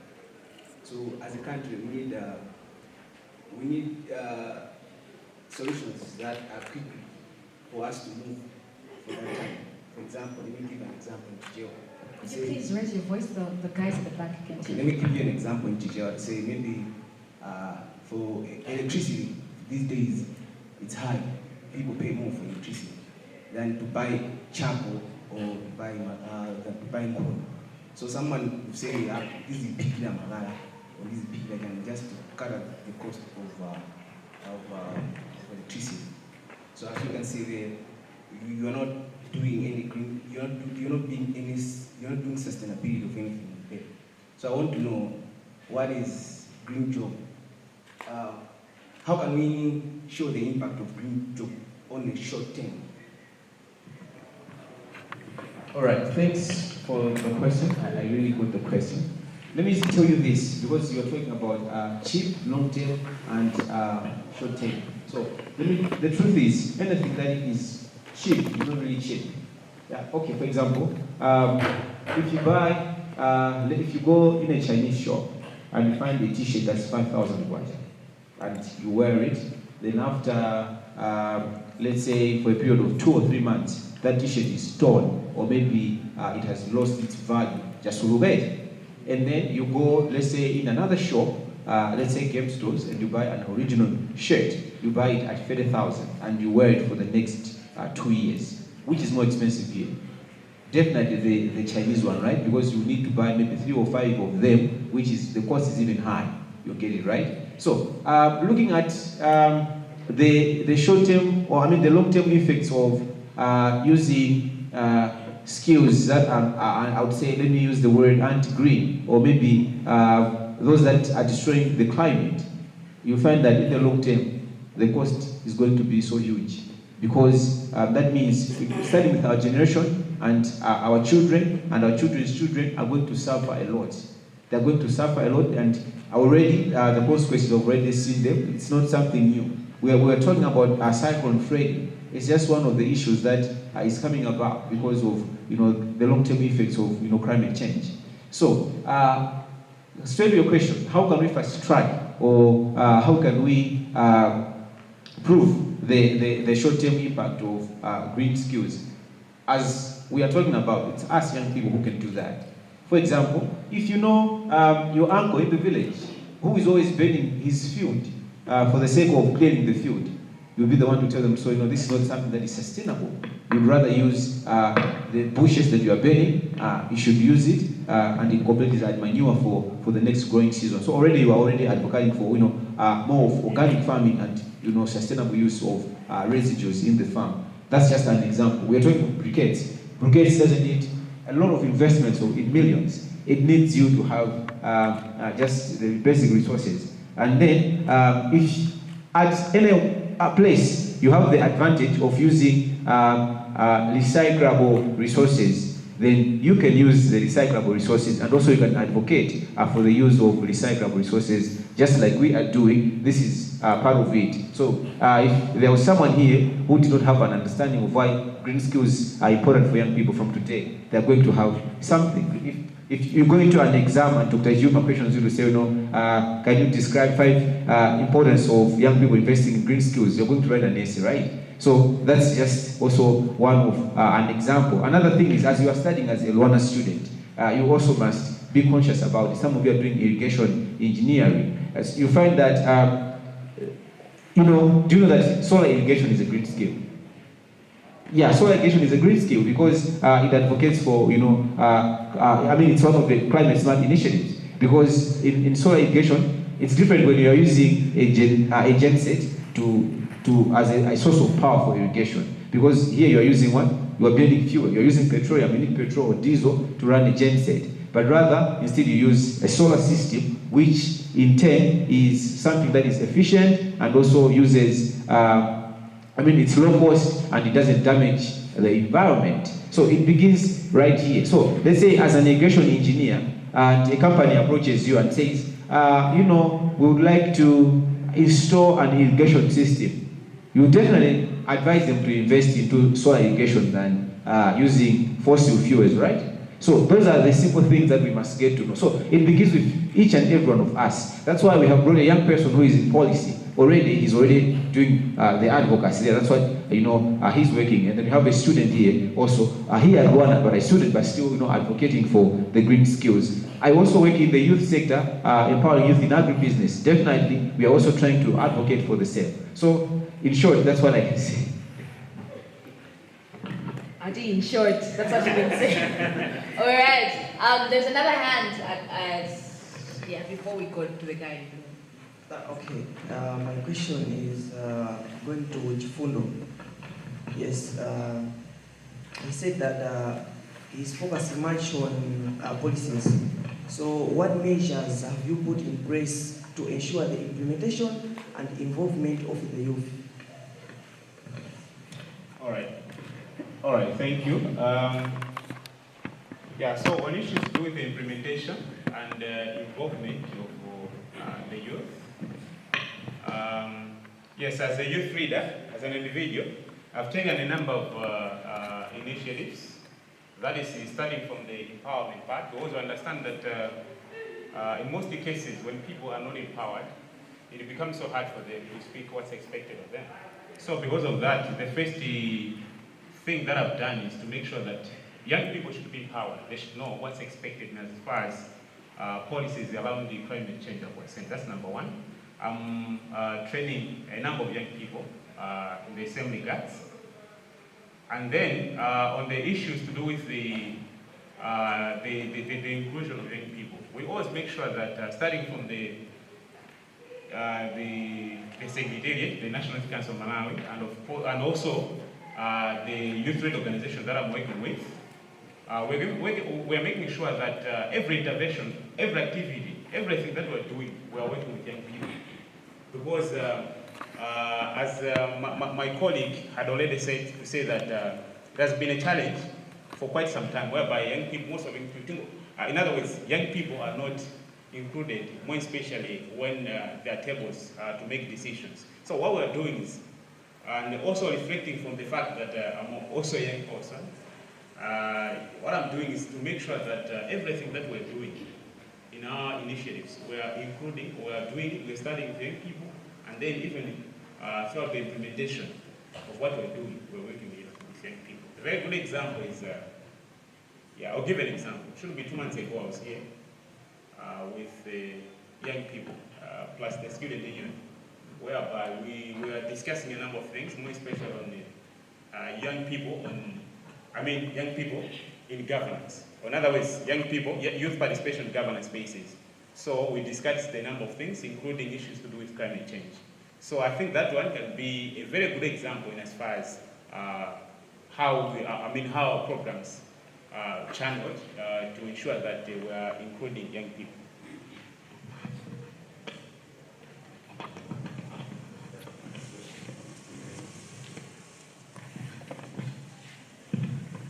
So as a country, we need solutions that are quick for us to move for that time. For example, let me give an example in Tijeo. Could you please raise your voice? The guys at the back can let me give you an example in Tijeo. Say maybe for electricity, these days, it's high. People pay more for electricity than to buy charcoal or buy coal. So someone would say, this is big Malaya, or this is big again, just to cut out the cost of electricity. So as you can see there, you are not doing any green, you're not doing sustainability of anything there. So I want to know, what is green job? How can we show the impact of green job on the short term? All right, thanks for the question. I really got the question. Let me tell you this, because you're talking about cheap, long term, and short term. So the truth is, anything that is cheap is not really cheap. Yeah. Okay. For example, if you go in a Chinese shop and you find a T-shirt that's 5,000 watt, and you wear it, then after, let's say, for a period of 2 or 3 months, that T-shirt is torn, or maybe it has lost its value just a little bit. And then you go, let's say, in another shop, let's say game stores, and you buy an original shirt. You buy it at 30,000, and you wear it for the next 2 years. Which is more expensive here? Definitely the Chinese one, right? Because you need to buy maybe 3 or 5 of them, which is, the cost is even high. You get it, right? So, looking at the short-term, or the long-term effects of using skills that are, I would say, let me use the word anti-green, or maybe those that are destroying the climate, you find that in the long term, the cost is going to be so huge. Because that means, starting with our generation, and our children, and our children's children are going to suffer a lot. They're going to suffer a lot, and already, the consequences of already seen them. It's not something new. We're talking about cyclone Freddy. It's just one of the issues that is coming about because of the long-term effects of climate change. So, straight to your question: how can we fast track, or how can we prove the short-term impact of green skills? As we are talking about, it's us young people who can do that. For example, if you know your uncle in the village who is always burning his field for the sake of clearing the field, you'll be the one to tell them, so this is not something that is sustainable. You'd rather use the bushes that you are burning, you should use it and incorporate it as manure for the next growing season. So already you are already advocating for more of organic farming and sustainable use of residues in the farm. That's just an example. We are talking about briquettes. Briquettes doesn't need a lot of investment, so in millions. It needs you to have just the basic resources. And then if at any place you have the advantage of using recyclable resources, then you can use the recyclable resources, and also you can advocate for the use of recyclable resources, just like we are doing. This is part of it. So if there was someone here who did not have an understanding of why green skills are important for young people from today, they're going to have something. If you go into an exam and Dr. Juma questions you to say, can you describe 5 importance of young people investing in green skills? You're going to write an essay, right? So that's just also one of an example. Another thing is, as you are studying as a Luana student, you also must be conscious about it. Some of you are doing irrigation engineering. As you find that, do you know that solar irrigation is a green skill? Yeah, solar irrigation is a green skill because it advocates for, it's one of the climate smart initiatives. Because in solar irrigation, it's different when you are using a genset as a source of power for irrigation. Because here you are using what? You are burning fuel. You are using petroleum. You need petrol or diesel to run a genset. But rather, instead you use a solar system, which in turn is something that is efficient and also uses, it's low cost and it doesn't damage the environment. So it begins right here. So let's say as an irrigation engineer, and a company approaches you and says, we would like to install an irrigation system. You definitely advise them to invest into solar irrigation than using fossil fuels, right? So those are the simple things that we must get to know. So it begins with each and every one of us. That's why we have brought a young person who is in policy. He's already doing the advocacy there. That's what he's working. And then we have a student here also. He had one, but a student, but still advocating for the green skills. I also work in the youth sector, empowering youth in agribusiness. Definitely, we are also trying to advocate for the same. So in short, that's what I can say. Auntie, in short, that's what you can say. All right. There's another hand before we go to the guy. Okay. My question is going to Chifundo. Yes. He said that he's focusing much on policies. So what measures have you put in place to ensure the implementation and involvement of the youth? All right, thank you. So on issues to do with the implementation and involvement of the youth, yes, as a youth leader, as an individual, I've taken a number of initiatives. That is starting from the empowerment part. We also understand that in most cases, when people are not empowered, it becomes so hard for them to speak what's expected of them. So because of that, the first thing that I've done is to make sure that young people should be empowered. They should know what's expected as far as policies around the climate change are concerned. That's number one. I'm training a number of young people in the same regards. And then on the issues to do with the inclusion of young people, we always make sure that starting from the Secretariat, the National Youth Council of Malawi, and also the youth trade organization that I'm working with, we're making sure that every intervention, every activity, everything that we're doing, we're working with young people. Because as my colleague had already said, to say that there's been a challenge for quite some time whereby young people, most of young people, in other words, young people are not included, more especially when there are tables to make decisions. So what we're doing is, and also reflecting from the fact that I'm also a young person, what I'm doing is to make sure that everything that we're doing in our initiatives, we're studying with young people, and then even throughout the implementation of what we're doing, we're working with young people. A very good example is, I'll give an example. It shouldn't be 2 months ago I was here with the young people, plus the student union, whereby we were discussing a number of things, more especially on young people in governance. In other words, young people, youth participation in governance spaces. So we discussed a number of things, including issues to do with climate change. So I think that one can be a very good example in as far as how our programs channeled to ensure that they were including young people.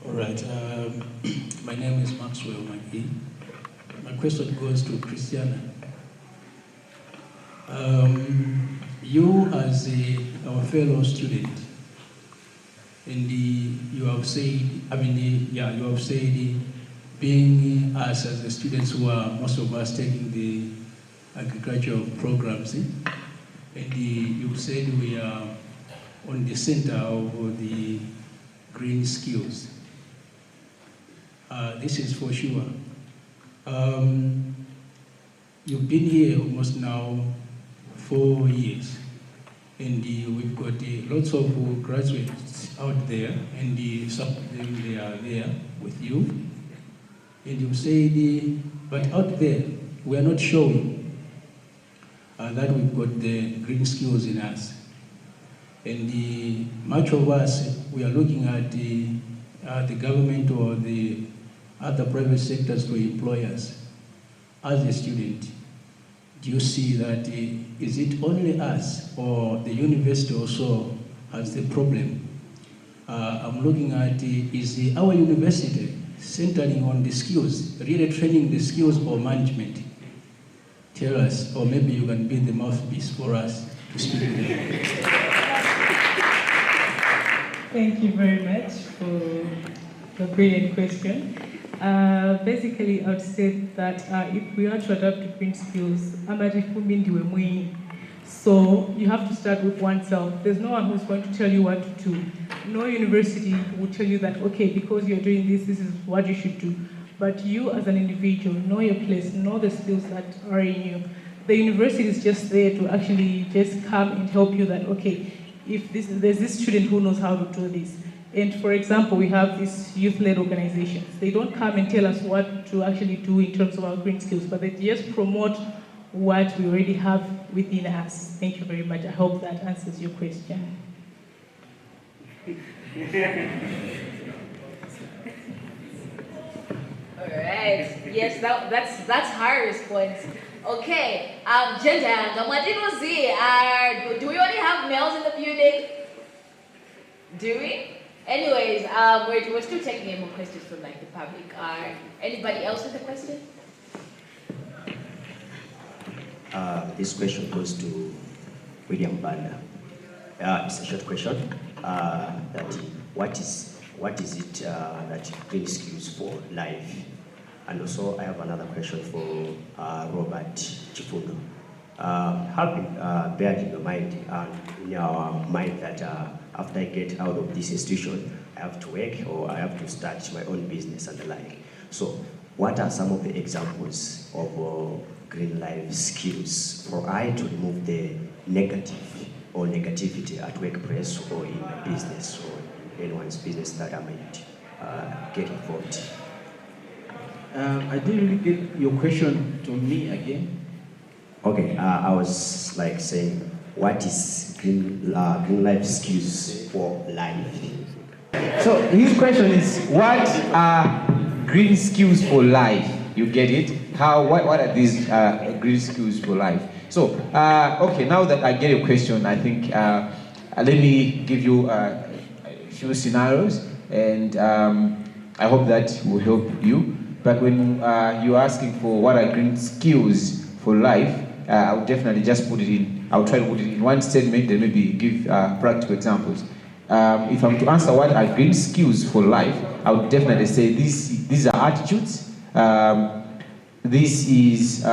All right. My name is Maxwell McGee. My question goes to Christiana. You as our fellow student, and you have said being us as the students who are, most of us, taking the agricultural programs, and you said we are on the center of the green skills. This is for sure. You've been here almost now 4 years, and we've got lots of graduates out there, and some of them, they are there with you. And you said, but out there, we are not showing that we've got the green skills in us. And much of us, we are looking at the government or the other private sectors to employ us. As a student, do you see that is it only us or the university also has the problem? I'm looking at is our university centering on the skills, really training the skills or management? Tell us, or maybe you can be the mouthpiece for us to speak to them. Thank you very much for the brilliant question. Basically, I would say that if we are to adopt green skills, so you have to start with oneself. There's no one who's going to tell you what to do. No university will tell you that, okay, because you're doing this, this is what you should do. But you as an individual, know your place, know the skills that are in you. The university is just there to actually just come and help you that, okay, if there's this student who knows how to do this. And for example, we have these youth-led organizations. They don't come and tell us what to actually do in terms of our green skills, but they just promote what we already have within us. Thank you very much. I hope that answers your question. All right. Yes, that's her response. Okay. Gender, do we only have males in the building? Do we? Anyways, we're still taking more questions from like the public. Anybody else with a question? This question goes to William Banda. It's a short question. That what is it that green skills for life? And also, I have another question for Robert Chifundo. Bear in your mind, in your mind that after I get out of this institution, I have to work or I have to start my own business and the like. So, what are some of the examples of green life skills for I to remove the negative or negativity at workplace or in my business or anyone's business that I might get involved? I didn't really get your question to me again. Okay, I was like saying, what is green life skills for life? So his question is, what are green skills for life? You get it? What are these green skills for life? So, okay, now that I get your question, I think let me give you a few scenarios, and I hope that will help you. But when you're asking for what are green skills for life, I'll definitely just put it in, I'll try to put it in one statement, then maybe give practical examples. If I'm to answer what are green skills for life, I would definitely say these are attitudes, this is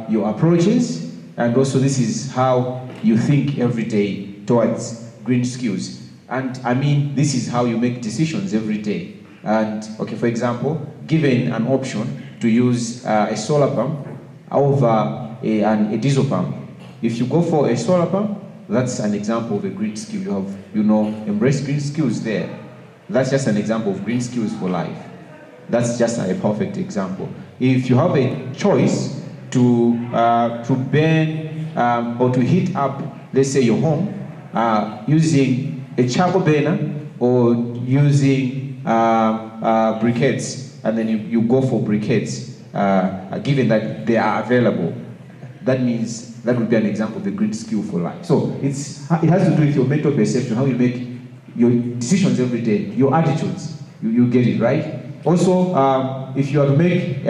your approaches, and also this is how you think every day towards green skills. And I mean, this is how you make decisions every day. And okay, for example, given an option to use a solar pump over a diesel pump, if you go for a solar pump, that's an example of a green skill. You have, embrace green skills there. That's just an example of green skills for life. That's just a perfect example. If you have a choice to burn or to heat up, let's say your home, using a charcoal burner or using briquettes, and then you go for briquettes, given that they are available, that means that would be an example of the green skill for life. So it has to do with your mental perception, how you make your decisions every day, your attitudes. You get it, right? Also, if you have to make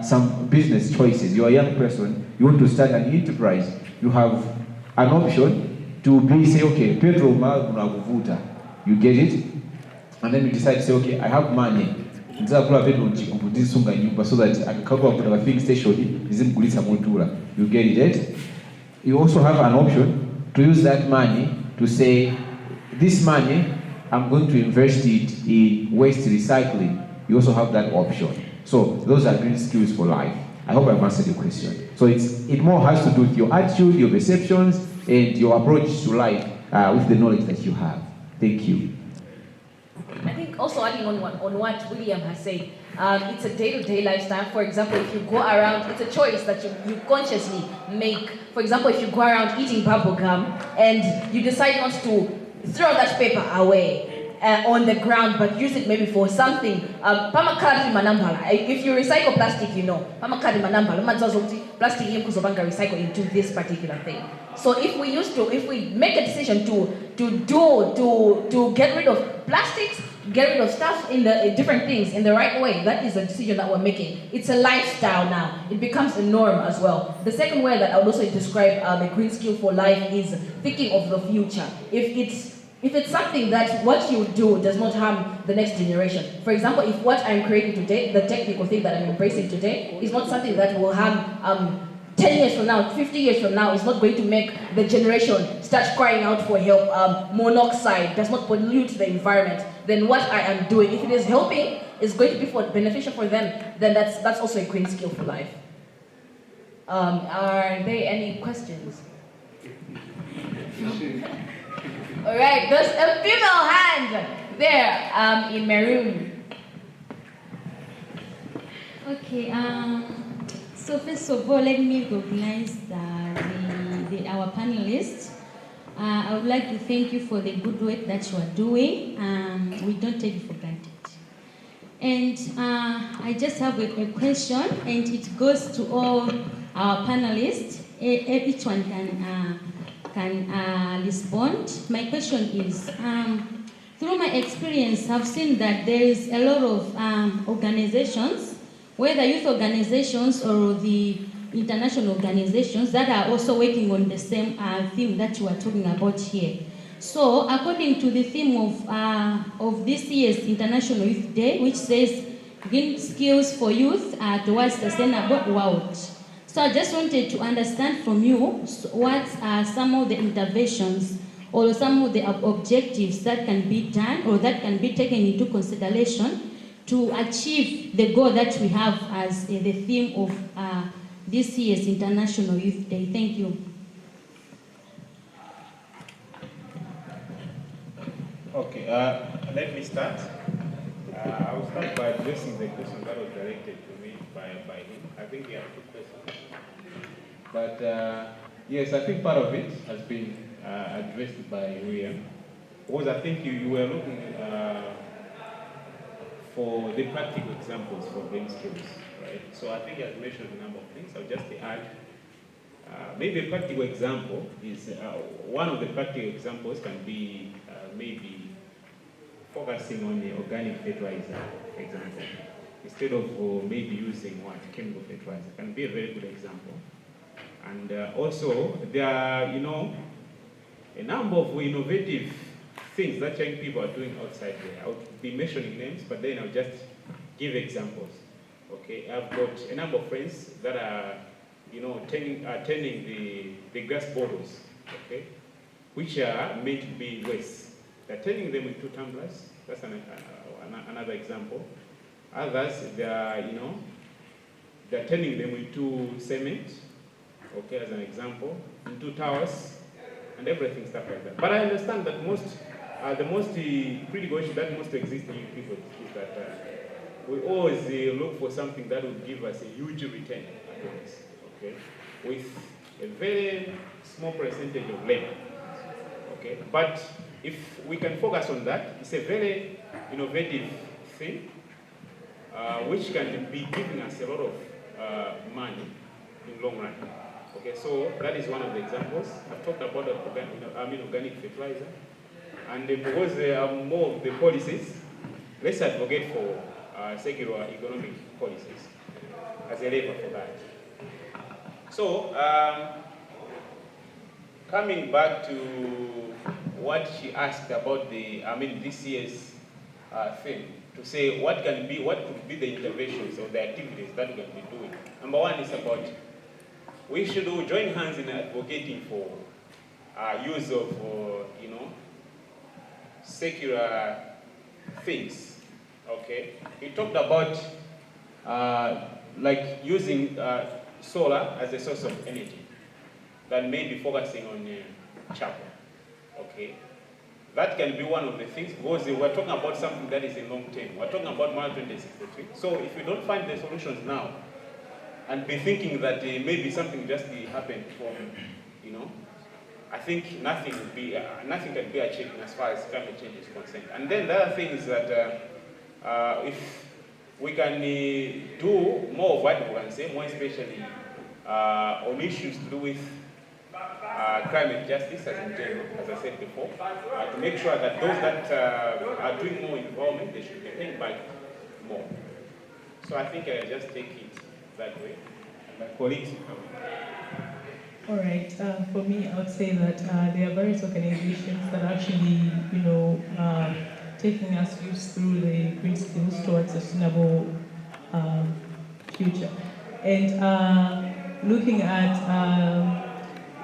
some business choices, you're a young person, you want to start an enterprise, you have an option to say, okay, petrol, you get it? And then you decide to say, okay, I have money. ndizakula bedroom ndisunga nyumba so that akakagwa kuti a filling station ndizimgulitsa motula. You get it? You also have an option to use that money to say, this money I'm going to invest it in waste recycling. You also have that option. So those are green skills for life. I hope I've answered your question. So it more has to do with your attitude, your perceptions, and your approach to life with the knowledge that you have. Thank you. I think also adding on what William has said, it's a day-to-day lifestyle. For example, if you go around, it's a choice that you consciously make. For example, if you go around eating bubble gum and you decide not to throw that paper away on the ground, but use it maybe for something. If you recycle plastic, you know, plastic recycle into this particular thing. So if we make a decision to get rid of plastics, get rid of stuff in the different things in the right way, that is a decision that we're making. It's a lifestyle now. It becomes a norm as well. The second way that I would also describe the green skill for life is thinking of the future. If it's something that what you do does not harm the next generation. For example, if what I'm creating today, the technical thing that I'm embracing today, is not something that will harm 10 years from now, 50 years from now, it's not going to make the generation start crying out for help. Monoxide does not pollute the environment. Then what I am doing, if it is helping, is going to be beneficial for them, then that's also a green skill for life. Are there any questions? All right, there's a female hand there in maroon. Okay, so first of all, let me recognize our panelists. I would like to thank you for the good work that you are doing. We don't take it for granted. And I just have a question, and it goes to all our panelists. Each one can respond. My question is, through my experience, I've seen that there is a lot of organizations, whether youth organizations or the international organizations, that are also working on the same theme that you are talking about here. So, according to the theme of this year's International Youth Day, which says Green Skills for Youth Towards Sustainable World. So I just wanted to understand from you what are some of the interventions or some of the objectives that can be done or that can be taken into consideration to achieve the goal that we have as the theme of this year's International Youth Day. Thank you. Okay, let me start. I will start by addressing the question that was directed to me by him. I think he had two questions. But yes, I think part of it has been addressed by William. Because I think you were looking for the practical examples for green skills, right? So I think you have mentioned a number of things. I'll just add. Maybe a practical example is, one of the practical examples can be maybe focusing on the organic fertilizer example. Instead of maybe using chemical fertilizer, can be a very good example. And also, there are, a number of innovative things that young people are doing outside there. I'll be mentioning names, but then I'll just give examples. Okay, I've got a number of friends that are, turning the glass bottles, okay, which are meant to be waste. They're turning them into tumblers. That's another example. Others, they're turning them into cement, okay, as an example, into towers, and everything, stuff like that. But I understand that the most critical issue that most existing people is that we always look for something that would give us a huge return at once, okay, with a very small percentage of labor, okay. But if we can focus on that, it's a very innovative thing, which can be giving us a lot of money in long run. Okay, so that is one of the examples. I've talked about organic fertilizer, and because there are more of the policies, let's advocate for secular economic policies as a lever for that. So, coming back to what she asked about this year's theme, to say what could be the interventions or the activities that we can be doing. Number one is about, we should join hands in advocating for use of, secular things, okay? He talked about like using solar as a source of energy, that may be focusing on charcoal, okay? That can be one of the things, because we're talking about something that is in long term. We're talking about March 2063. So if we don't find the solutions now, and be thinking that maybe something just happened from, I think nothing can be achieved as far as climate change is concerned. And then the other thing is that if we can do more of what we can say, more especially on issues to do with climate justice as in general, as I said before, to make sure that those that are doing more environment, they should be paying back more. So I think I just take it that way. And my colleagues will come. All right. For me, I would say that there are various organizations that are actually, taking us through the green skills towards a sustainable future. And looking at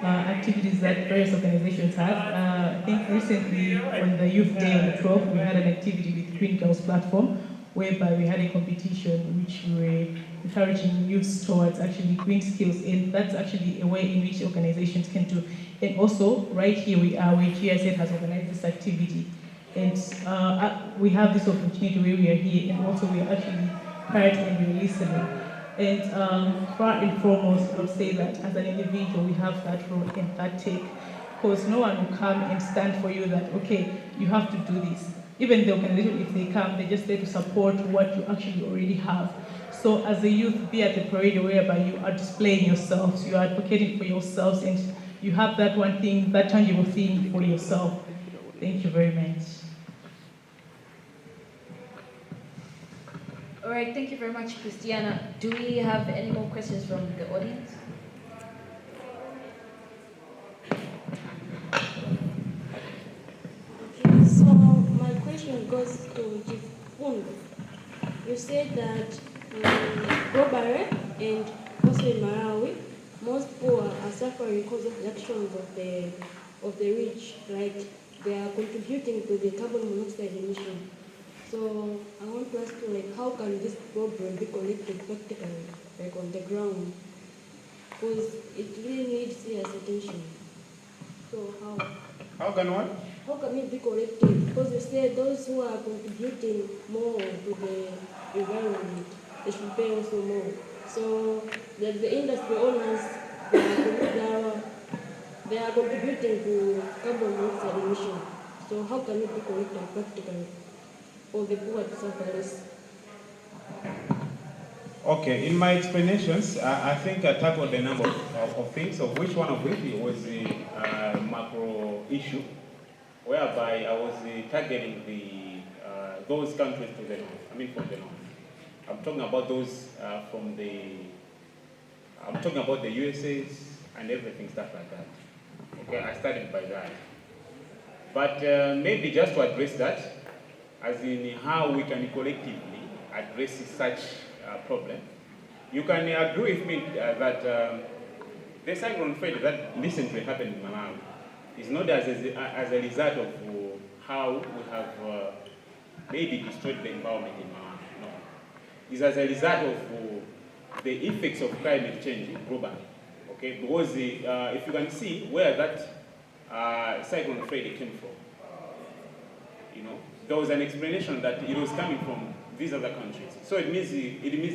activities that various organizations have, I think recently on the Youth Day on the 12th, we had an activity with Green Girls Platform, whereby we had a competition which we were encouraging youth towards actually green skills, and that's actually a way in which organizations can do. And also, right here we are, where GIZ has organized this activity, and we have this opportunity where we are here, and also we are actually part and we're listening. And first and foremost, I would say that as an individual, we have that role and that take, because no one will come and stand for you that, okay, you have to do this. Even the organization, if they come, they just there to support what you actually already have. So as a youth, be at the parade whereby you are displaying yourselves, you are advocating for yourselves, and you have that one thing, that tangible thing for yourself. Thank you very much. All right, thank you very much, Christiana. Do we have any more questions from the audience? Okay, so my question goes to Timveni. You said that globally and also in Malawi, most poor are suffering because of the actions of the rich, like they are contributing to the carbon monoxide emission. So I want to ask you, like, how can this problem be collected practically, like on the ground? Because it really needs serious attention. So How can what? How can it be collected? Because you say those who are contributing more to the environment, they should pay also more. So that the industry owners, they are contributing to carbon monoxide emission. So how can it be collected practically? Or the poor to suffer less? Okay, in my explanations, I think I tackled a number of things, of which one of which was the macro issue, whereby I was targeting those countries to the north, from the north. I'm talking about those I'm talking about the USAs and everything, stuff like that. Okay, I started by that. But maybe just to address that, as in how we can collectively address such problem. You can agree with me that the cyclone Fred that recently happened in Malawi is not as a result of how we have maybe destroyed the environment in Malawi. No. It's as a result of the effects of climate change globally. Okay, because if you can see where that cyclone Fred came from, there was an explanation that it was coming from these other countries. So it means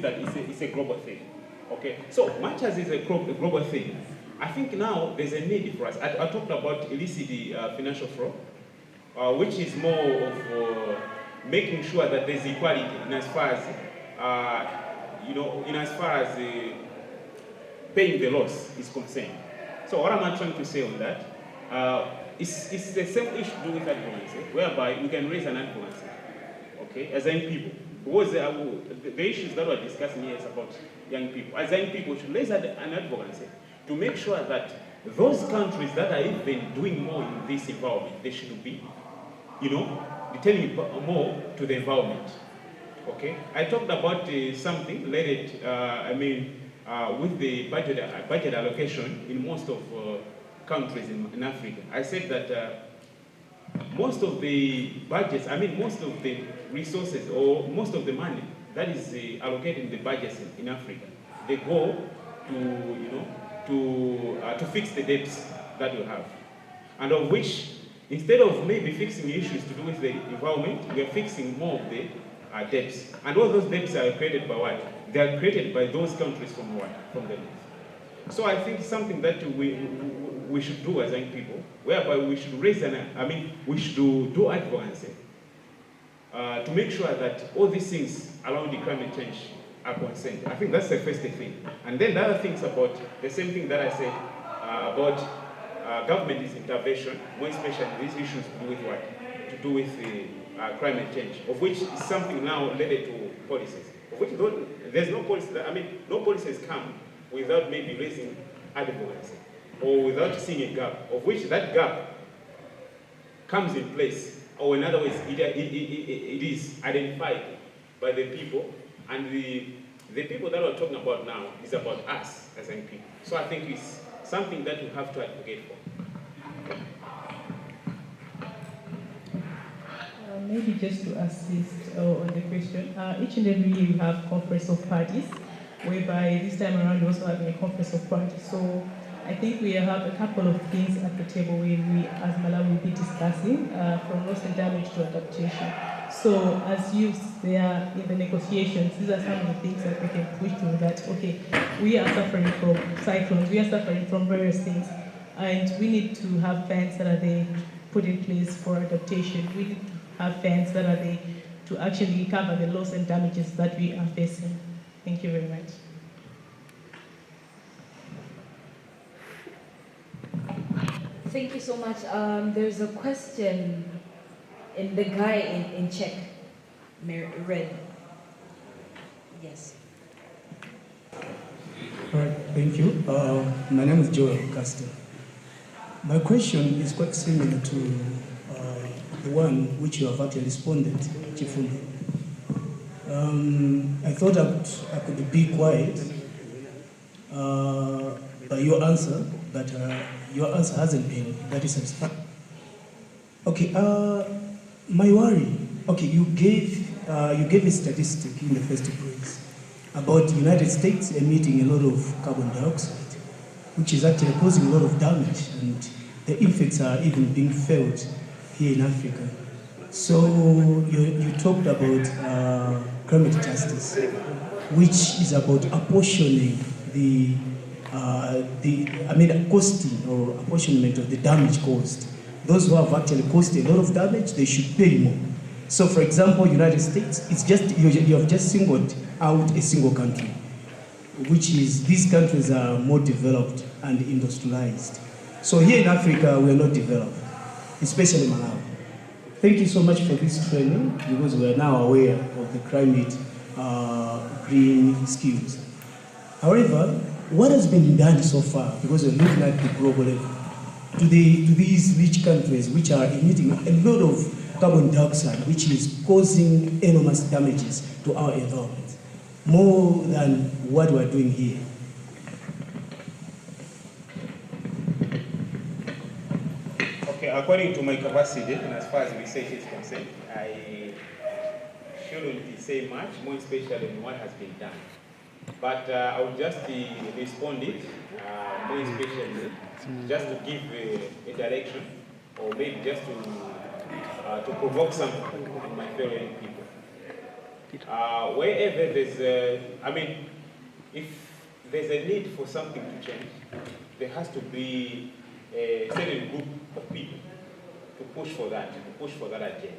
that it's a global thing. Okay. So much as it's a global thing, I think now there's a need for us. I talked about illicit financial fraud, which is more of making sure that there's equality in as far as paying the loss is concerned. So what am I trying to say on that? It's the same issue to do with advocacy, whereby we can raise an advocacy, okay, as young people. Because the issues that we're discussing here is about young people. As young people, we should raise an advocacy to make sure that those countries that are even doing more in this environment, they should be, returning more to the environment. Okay, I talked about something related, with the budget allocation in most of countries in Africa. I said that most of the budgets, most of the resources or most of the money that is allocated in the budgets in Africa, they go to fix the debts that we have, and of which, instead of maybe fixing issues to do with the environment, we are fixing more of the debts. And all those debts are created by what? They are created by those countries from what? From the north. So I think something that we should do as young people, whereby we should we should do advocacy to make sure that all these things around the climate change are concerned. I think that's the first thing. And then the other things about the same thing that I said about government intervention, more especially these issues to do with what? To do with climate change, of which is something now related to policies. Of which there's no policy, no policies come without maybe raising advocacy or without seeing a gap, of which that gap comes in place, or in other words, it is identified by the people, and the people that we're talking about now is about us as young people. So I think it's something that we have to advocate for. Maybe just to assist on the question, each and every year we have conference of parties, whereby this time around we're also having a conference of parties. So I think we have a couple of things at the table where we, as Malawi, will be discussing from loss and damage to adaptation. So as youths, they are in the negotiations. These are some of the things that we can push through. That okay, we are suffering from cyclones, we are suffering from various things, and we need to have plans that are there put in place for adaptation. We need to have funds that are there to actually cover the loss and damages that we are facing. Thank you very much. Thank you so much. There's a question in the guy in Czech, red. Yes. All right, thank you. My name is Joel Castor. My question is quite similar to the one which you have actually responded, Chifundo. I thought I could be quiet by your answer, but your answer hasn't been that satisfactory. Okay, my worry. Okay, you gave a statistic in the first place about the United States emitting a lot of carbon dioxide, which is actually causing a lot of damage, and the effects are even being felt here in Africa. So you talked about climate justice, which is about apportioning costing or apportionment of the damage caused. Those who have actually caused a lot of damage, they should pay more. So, for example, United States, it's just you have just singled out a single country, which is these countries are more developed and industrialized. So here in Africa, we are not developed, especially Malawi. Thank you so much for this training, because we are now aware of the climate green skills. However, what has been done so far, because we're looking at the global level, to these rich countries which are emitting a lot of carbon dioxide, which is causing enormous damages to our environment, more than what we're doing here? Okay, according to my capacity, and as far as research is concerned, I shouldn't say much, more especially on what has been done. But I will just respond it, more especially, just to give a direction, or maybe just to provoke something in my fellow young people. Wherever there's if there's a need for something to change, there has to be a certain group of people to push for that agenda.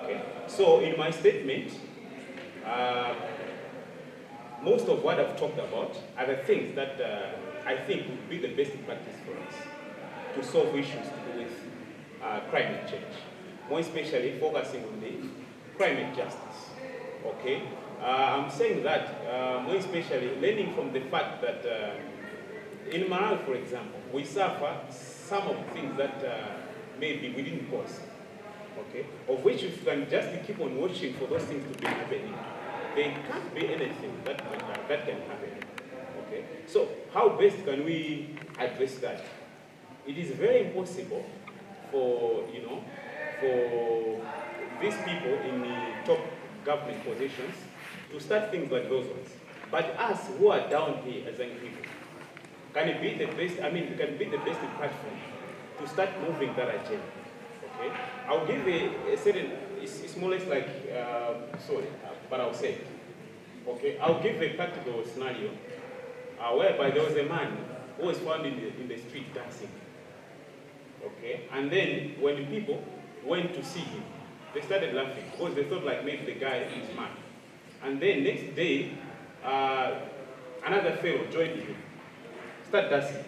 Okay. So in my statement, most of what I've talked about are the things that I think would be the best practice for us to solve issues to do with climate change, more especially focusing on the climate justice. Okay, I'm saying that more especially learning from the fact that in Malawi, for example, we suffer some of the things that maybe we didn't cause. okay, of which if you can just keep on watching for those things to be happening, there can't be anything that can happen. Okay, so how best can we address that? It is very impossible for for these people in the top government positions to start things like those ones. But us who are down here as young people, can it be the best? I mean, it can be the best platform to start moving that agenda. Okay, I'll give a certain. It's more or less like sorry, but I'll say. Okay, I'll give a practical scenario whereby there was a man who was found in the street dancing. Okay, and then when the people went to see him, they started laughing because they thought like maybe the guy is mad. And then next day, another fellow joined him, started dancing.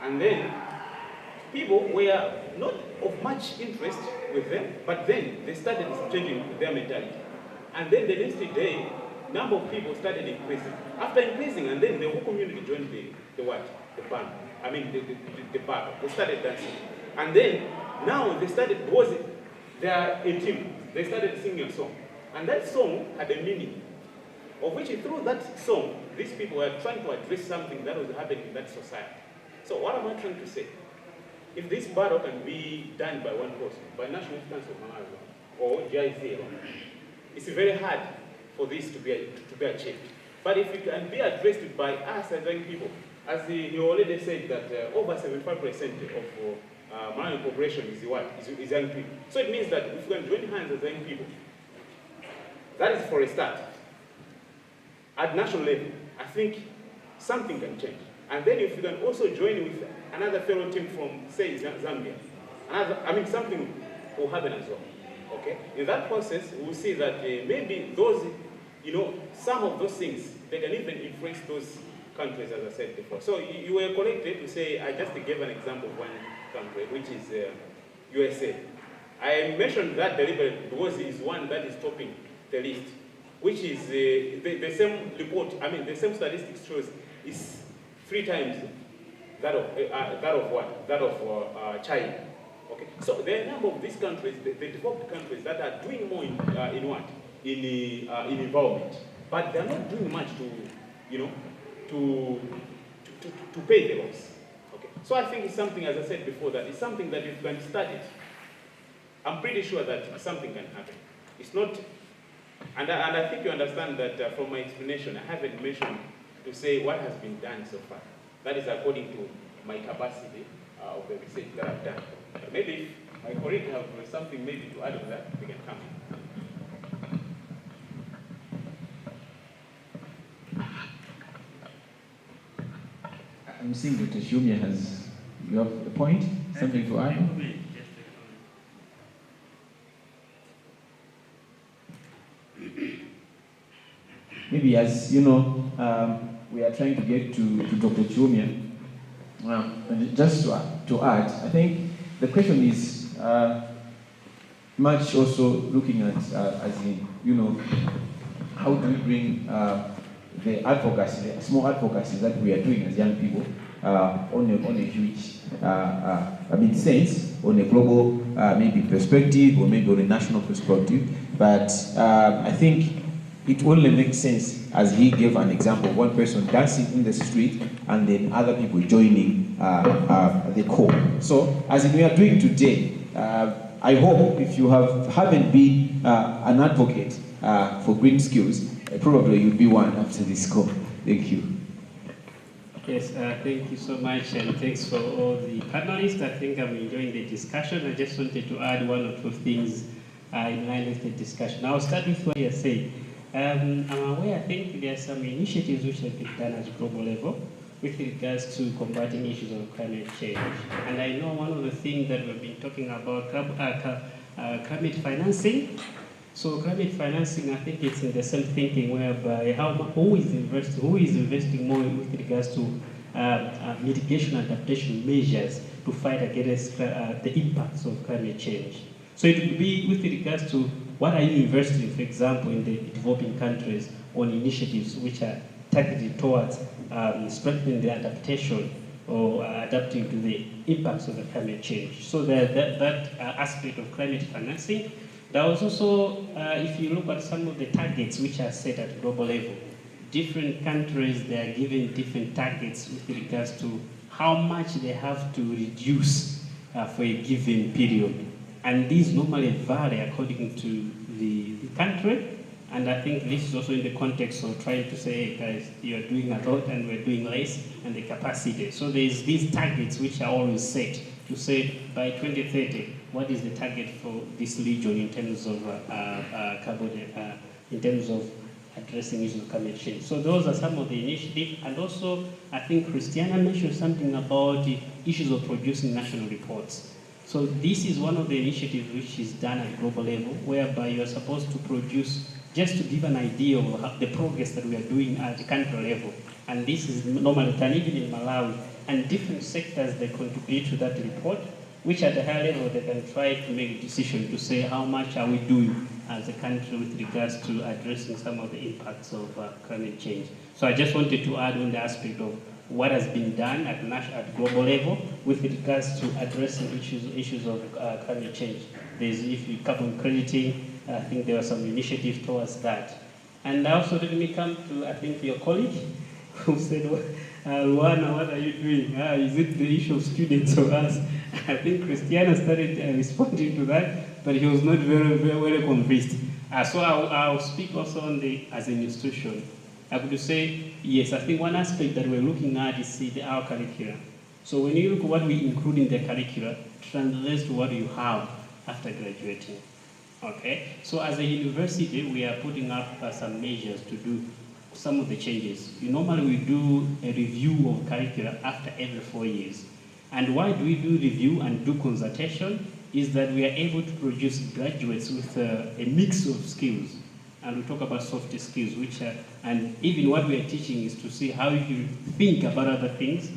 And then people were not of much interest with them, but then they started changing their mentality. And then the next day, number of people started increasing. After increasing, and then the whole community joined the band. I mean the bar. They started dancing. And then now they started, because they are a team, they started singing a song. And that song had a meaning, of which through that song, these people were trying to address something that was happening in that society. So what am I trying to say? If this battle can be done by one person, by National Council of Malawi or GIC alone, it's very hard for this to be achieved. But if it can be addressed by us as young people, as he already said that over 75% of Malawi population is young people. So it means that if we can join hands as young people, that is for a start. At national level, I think something can change. And then if you can also join with another fellow team from, say, Zambia, something will happen as well. Okay? In that process, we'll see that maybe those, some of those things, they can even influence those countries, as I said before. So you were corrected to say, I just gave an example of one country, which is USA. I mentioned that deliberately because it is one that is topping the list, which is the same report, the same statistics shows is 3 times that of China. Okay, so there are a number of these countries, the developed countries, that are doing more in environment, but they are not doing much to pay the loss. Okay, so I think it's something, as I said before, that it's something that if you can start it, I'm pretty sure that something can happen. It's not, and I think you understand that from my explanation, I haven't mentioned to say what has been done so far. That is according to my capacity of the research that I've done. But maybe if my colleague have something maybe to add on that, we can come in. I'm seeing Dr. Shumia you have a point, something to add? Maybe as you know, we are trying to get to Dr. Chumia. And just to add, I think the question is much also looking at, as in, how do we bring the advocacy, the small advocacy that we are doing as young people on a huge, sense, on a global maybe perspective or maybe on a national perspective. But I think it only makes sense as he gave an example, one person dancing in the street and then other people joining the core. So as we are doing today, I hope if you haven't been an advocate for green skills, probably you'll be one after this call. Thank you. Yes, thank you so much, and thanks for all the panelists. I think I'm enjoying the discussion. I just wanted to add 1 or 2 things in line with the discussion. I'll start with what you're saying. I'm aware, I think there are some initiatives which have been done at global level with regards to combating issues of climate change. And I know one of the things that we've been talking about, climate financing. So climate financing, I think it's in the same thinking whereby who is investing more with regards to mitigation and adaptation measures to fight against the impacts of climate change. So it would be with regards to what are you investing, for example, in the developing countries on initiatives which are targeted towards strengthening the adaptation or adapting to the impacts of the climate change. So that aspect of climate financing. There was also, if you look at some of the targets which are set at global level, different countries, they are given different targets with regards to how much they have to reduce for a given period. And these normally vary according to the country. And I think this is also in the context of trying to say, hey guys, you're doing a lot and we're doing less, and the capacity. So there's these targets which are always set to say by 2030, what is the target for this region in terms of carbon, in terms of addressing issues of climate change. So those are some of the initiatives. And also, I think Christiana mentioned something about the issues of producing national reports. So this is one of the initiatives which is done at global level, whereby you're supposed to produce, just to give an idea of the progress that we are doing at the country level. And this is normally done even in Malawi, and different sectors, they contribute to that report, which at the high level, they can try to make a decision to say how much are we doing as a country with regards to addressing some of the impacts of climate change. So I just wanted to add on the aspect of what has been done at global level with regards to addressing issues of climate change. There's carbon crediting. I think there are some initiatives towards that. And also let me come to, I think, your colleague who said, Luana, what are you doing? Is it the issue of students or us? I think Christiana started responding to that, but he was not very convinced. So I'll speak also on as an institution. I would say, yes, I think one aspect that we're looking at is our curriculum. So when you look at what we include in the curriculum, translates to what you have after graduating. Okay? So as a university, we are putting up some measures to do some of the changes. Normally we do a review of curriculum after every 4 years. And why do we do review and do consultation? Is that we are able to produce graduates with a mix of skills. And we talk about soft skills, which are, and even what we are teaching is to see how you think about other things,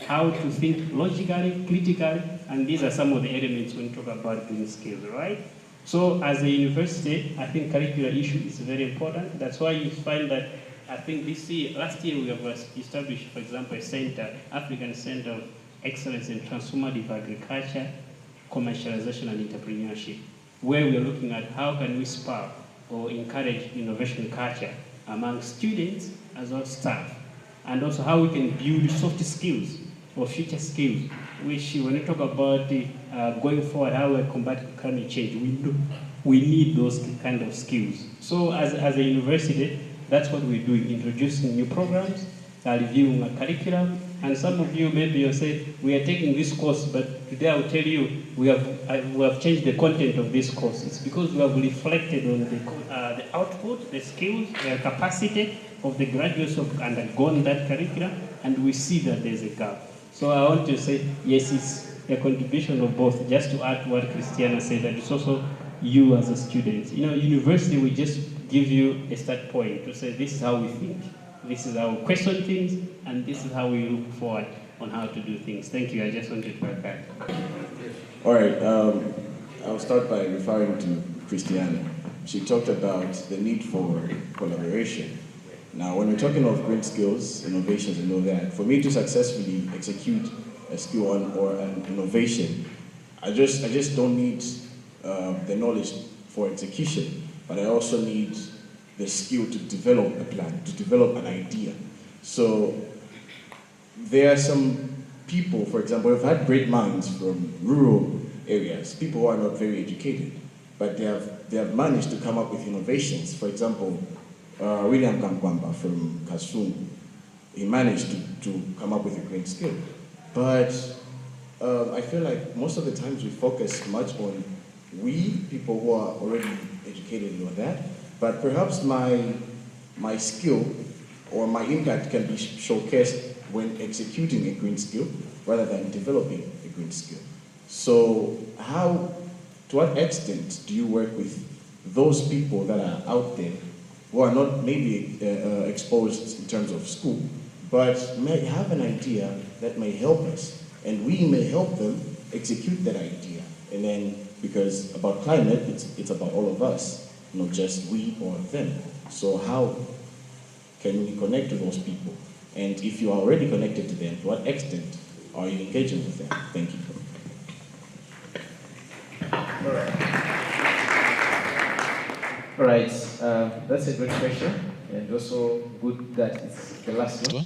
how to think logically, critically, and these are some of the elements when we talk about doing skills, right? So as a university, I think curricular issue is very important. That's why you find that, I think last year we have established, for example, a center, African Center of Excellence in Transformative Agriculture, Commercialization and Entrepreneurship, where we are looking at how can we spark or encourage innovation culture among students as well as staff, and also how we can build soft skills or future skills, which when we talk about going forward, how we combat climate change, we need those kind of skills. So as a university, that's what we're doing, introducing new programs, reviewing a curriculum, and some of you maybe you'll say, we are taking this course, but today I'll tell you, we have changed the content of this course. It's because we have reflected on the output, the skills, the capacity of the graduates who have undergone that curriculum, and we see that there's a gap. So I want to say, yes, it's a contribution of both. Just to add to what Christiana said, that it's also you as a student. University, we just give you a start point to say, this is how we think, this is how we question things, and this is how we look forward on how to do things. Thank you. I just wanted to add that. All right. I'll start by referring to Christiana. She talked about the need for collaboration. Now, when we're talking of great skills, innovations, and all that, for me to successfully execute a skill or an innovation, I just don't need the knowledge for execution, but I also need the skill to develop a plan, to develop an idea. So there are some people, for example, who've had great minds from rural areas, people who are not very educated, but they have managed to come up with innovations. For example, William Kamkwamba from Kasumu, he managed to come up with a great skill. But I feel like most of the times we focus much on people who are already educated and all that, but perhaps my skill or my impact can be showcased when executing a green skill rather than developing a green skill. So to what extent do you work with those people that are out there who are not maybe exposed in terms of school, but may have an idea that may help us, and we may help them execute that idea? And then, because about climate, it's about all of us, not just we or them. So how can we connect to those people? And if you are already connected to them, to what extent Are you engaging with them? Thank you. All right, that's a great question, and also good that it's the last one.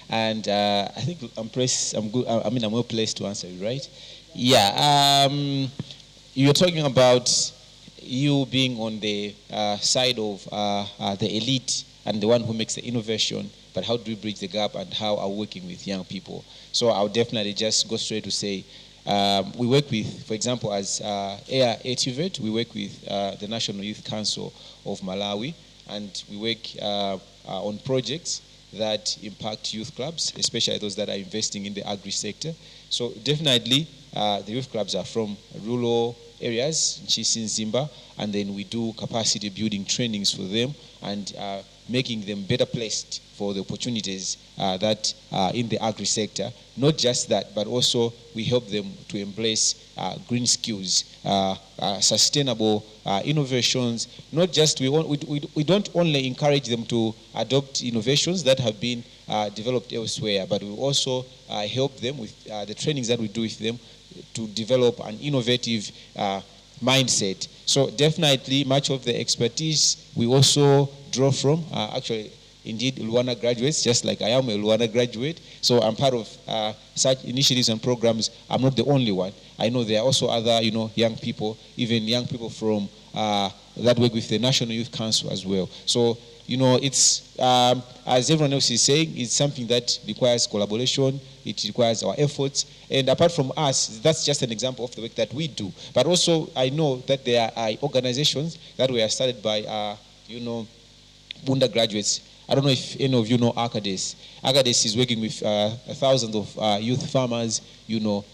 And I think I'm good. I'm well placed to answer it, right? Yeah. You're talking about you being on the side of the elite and the one who makes the innovation, but how do we bridge the gap and how are we working with young people? So I'll definitely just go straight to say, we work with, for example, as ATVET, we work with the National Youth Council of Malawi, and we work on projects that impact youth clubs, especially those that are investing in the agri sector. So definitely, the youth clubs are from rural areas, Nchisi, Zimba, and then we do capacity building trainings for them and making them better placed for the opportunities that are in the agri sector. Not just that, but also we help them to embrace green skills, sustainable innovations. Not just, we don't only encourage them to adopt innovations that have been developed elsewhere, but we also help them with the trainings that we do with them to develop an innovative mindset. So definitely much of the expertise we also draw from, actually, indeed, Luana graduates, just like I am a Luana graduate. So I'm part of such initiatives and programs. I'm not the only one. I know there are also other, young people, even young people from that work with the National Youth Council as well. So, it's, as everyone else is saying, it's something that requires collaboration. It requires our efforts. And apart from us, that's just an example of the work that we do. But also, I know that there are organizations that were started by, Bunda graduates. I don't know if any of you know Arcades. Arcades is working with thousands of youth farmers,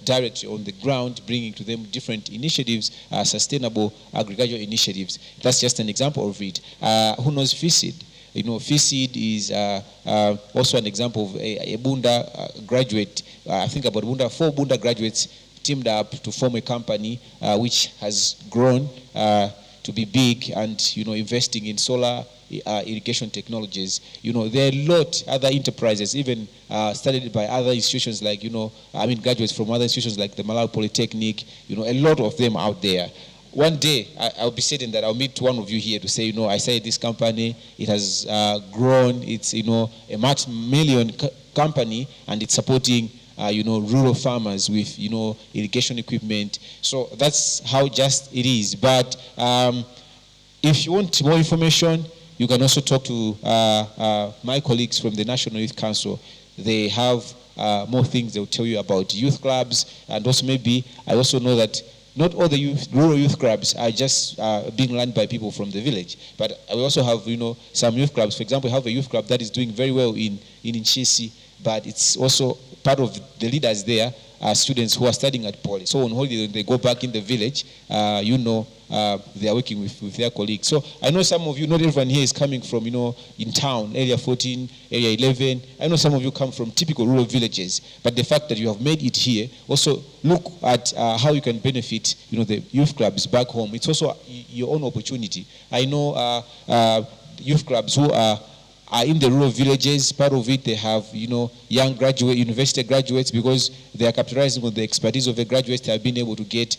directly on the ground, bringing to them different initiatives, sustainable agricultural initiatives. That's just an example of it. Who knows FISID? FISID is also an example of a Bunda graduate. I think about 4 Bunda graduates teamed up to form a company which has grown to be big and, investing in solar irrigation technologies. There are a lot other enterprises, even started by other institutions like, graduates from other institutions like the Malawi Polytechnic, a lot of them out there. One day, I'll be saying that I'll meet one of you here to say, I started this company, it has grown, it's, a multi-million company, and it's supporting, rural farmers with, irrigation equipment. So that's how just it is. But if you want more information, you can also talk to my colleagues from the National Youth Council. They have more things they'll tell you about youth clubs, and also maybe I also know that not all the rural youth clubs are just being run by people from the village, but we also have some youth clubs. For example, we have a youth club that is doing very well in Nchisi, but it's also part of the leaders there are students who are studying at Poly. So on holiday, they go back in the village, they are working with their colleagues. So I know some of you, not everyone here is coming from, in town, area 14, area 11. I know some of you come from typical rural villages, but the fact that you have made it here, also look at how you can benefit, the youth clubs back home. It's also your own opportunity. I know youth clubs who are in the rural villages. Part of it, they have, young university graduates, because they are capitalizing on the expertise of the graduates. They have been able to get,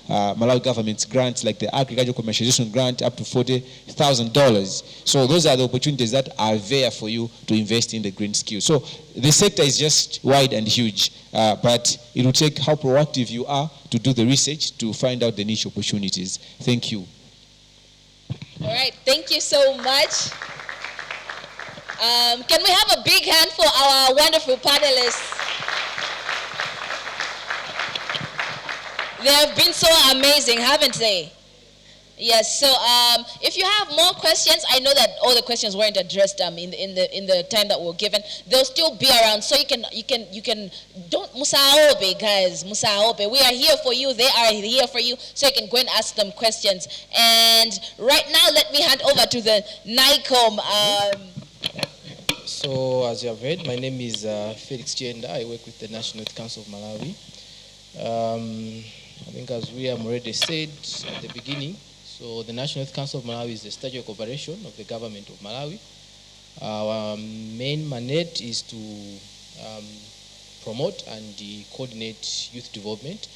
Malawi government's grants, like the agricultural commercialization grant, up to $40,000. So those are the opportunities that are there for you to invest in the green skills. So the sector is just wide and huge, but it will take how proactive you are to do the research to find out the niche opportunities. Thank you. All right, thank you so much. Can we have a big hand for our wonderful panelists? They have been so amazing, haven't they? Yes. So, if you have more questions, I know that all the questions weren't addressed in the time that we're given. They'll still be around, so you can don't musaobe, guys, musaobe. We are here for you. They are here for you, so you can go and ask them questions. And right now, let me hand over to the NICOM. So, as you have heard, my name is Felix Chienda. I work with the National Youth Council of Malawi. I think as we have already said at the beginning, so the National Youth Council of Malawi is the statutory corporation of the government of Malawi. Our main mandate is to promote and coordinate youth development.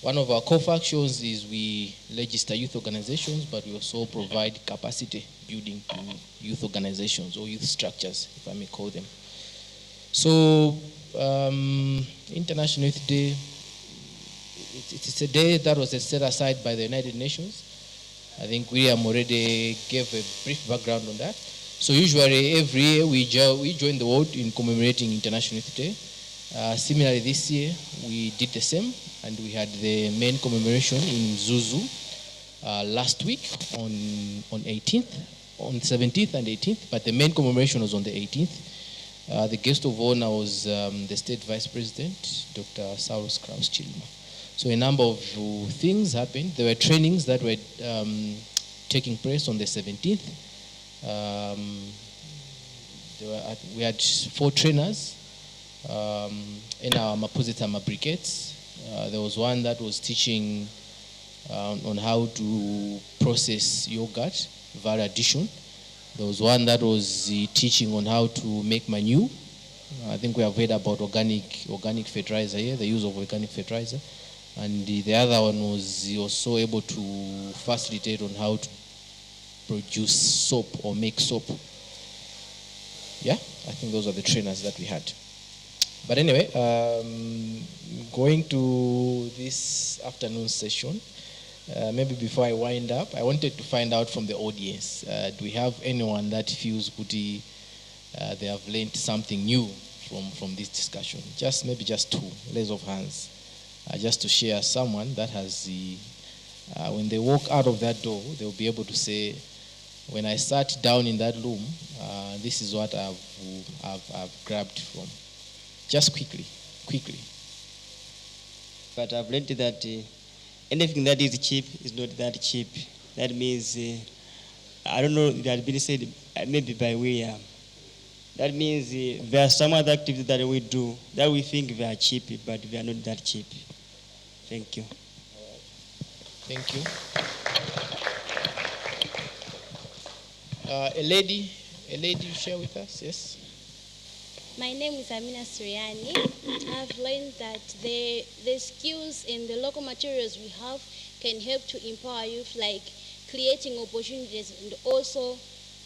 One of our core functions is we register youth organizations, but we also provide capacity building to youth organizations or youth structures, if I may call them. So, International Youth Day, it's a day that was set aside by the United Nations. I think William already gave a brief background on that. So usually every year we join the world in commemorating International Youth Day. Similarly this year we did the same, and we had the main commemoration in Zuzu last week on 18th, on 17th and 18th, but the main commemoration was on the 18th. The guest of honor was the State Vice President, Dr. Saulos Kraus Chilima. So a number of things happened. There were trainings that were taking place on the 17th. We had 4 trainers in our Mapuzitama brigades. There was one that was teaching on how to process yogurt via addition. There was one that was teaching on how to make manure. I think we have heard about organic fertilizer here, the use of organic fertilizer. And the other one was also able to facilitate on how to produce soap or make soap. Yeah, I think those are the trainers that we had. But anyway, going to this afternoon session, maybe before I wind up, I wanted to find out from the audience, do we have anyone that feels they have learned something new from this discussion? Maybe just 2, raise of hands. Just to share someone that has when they walk out of that door, they'll be able to say, when I sat down in that room, this is what I've grabbed from. Just quickly. But I've learned that anything that is cheap is not that cheap. That means, I don't know, it has been said maybe by William. That means there are some other activities that we do that we think they are cheap, but they are not that cheap. Thank you. Thank you. A lady, you share with us, yes? My name is Amina Suriani. I've learned that the skills and the local materials we have can help to empower youth, like creating opportunities and also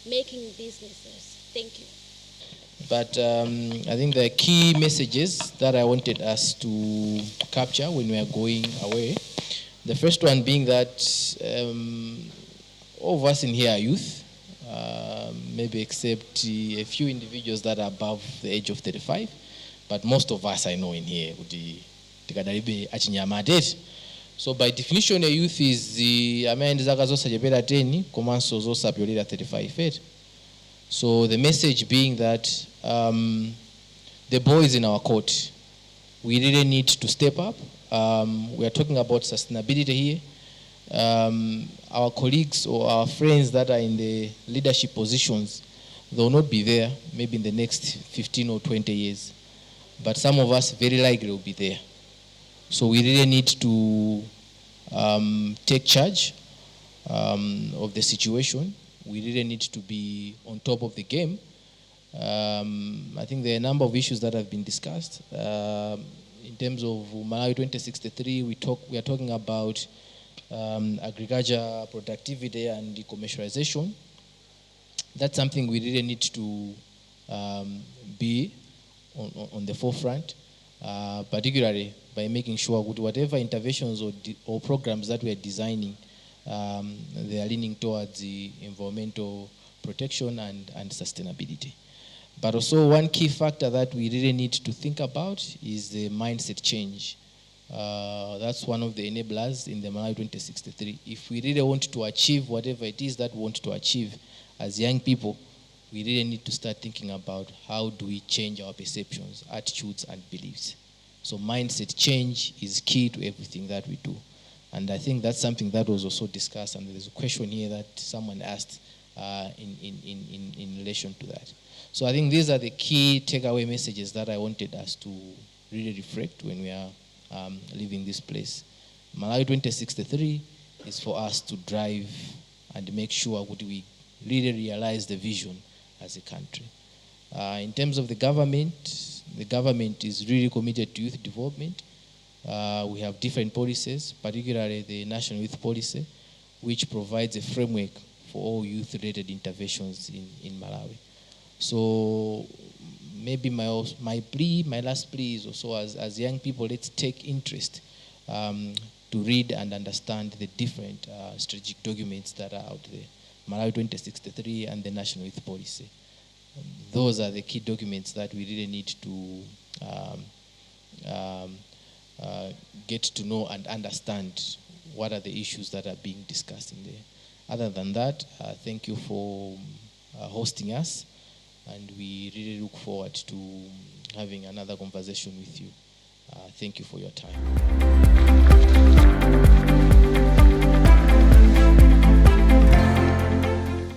making businesses. Thank you. But I think the key messages that I wanted us to capture when we are going away, the first one being that all of us in here are youth, maybe except a few individuals that are above the age of 35, but most of us I know in here, so by definition a youth is the amende zaka zosachepera 10 komanso zosapyolera 35. So the message being that the ball is in our court. We really need to step up. We are talking about sustainability here. Our colleagues or our friends that are in the leadership positions, they will not be there maybe in the next 15 or 20 years. But some of us very likely will be there. So we really need to take charge of the situation. We really need to be on top of the game. I think there are a number of issues that have been discussed. In terms of Malawi 2063, we are talking about agriculture productivity and commercialization. That's something we really need to be on the forefront, particularly by making sure whatever interventions or programs that we are designing, they are leaning towards the environmental protection and sustainability. But also one key factor that we really need to think about is the mindset change. That's one of the enablers in the Malawi 2063. If we really want to achieve whatever it is that we want to achieve as young people, we really need to start thinking about how do we change our perceptions, attitudes, and beliefs. So mindset change is key to everything that we do. And I think that's something that was also discussed, and there's a question here that someone asked in relation to that. So I think these are the key takeaway messages that I wanted us to really reflect when we are leaving this place. Malawi 2063 is for us to drive and make sure that we really realize the vision as a country. In terms of the government, the government is really committed to youth development. We have different policies, particularly the National Youth Policy, which provides a framework for all youth-related interventions in Malawi. So maybe my last plea is also as young people, let's take interest to read and understand the different strategic documents that are out there. Malawi 2063 and the National Youth Policy. Those are the key documents that we really need to get to know and understand what are the issues that are being discussed in there. Other than that, thank you for hosting us, and we really look forward to having another conversation with you. Thank you for your time.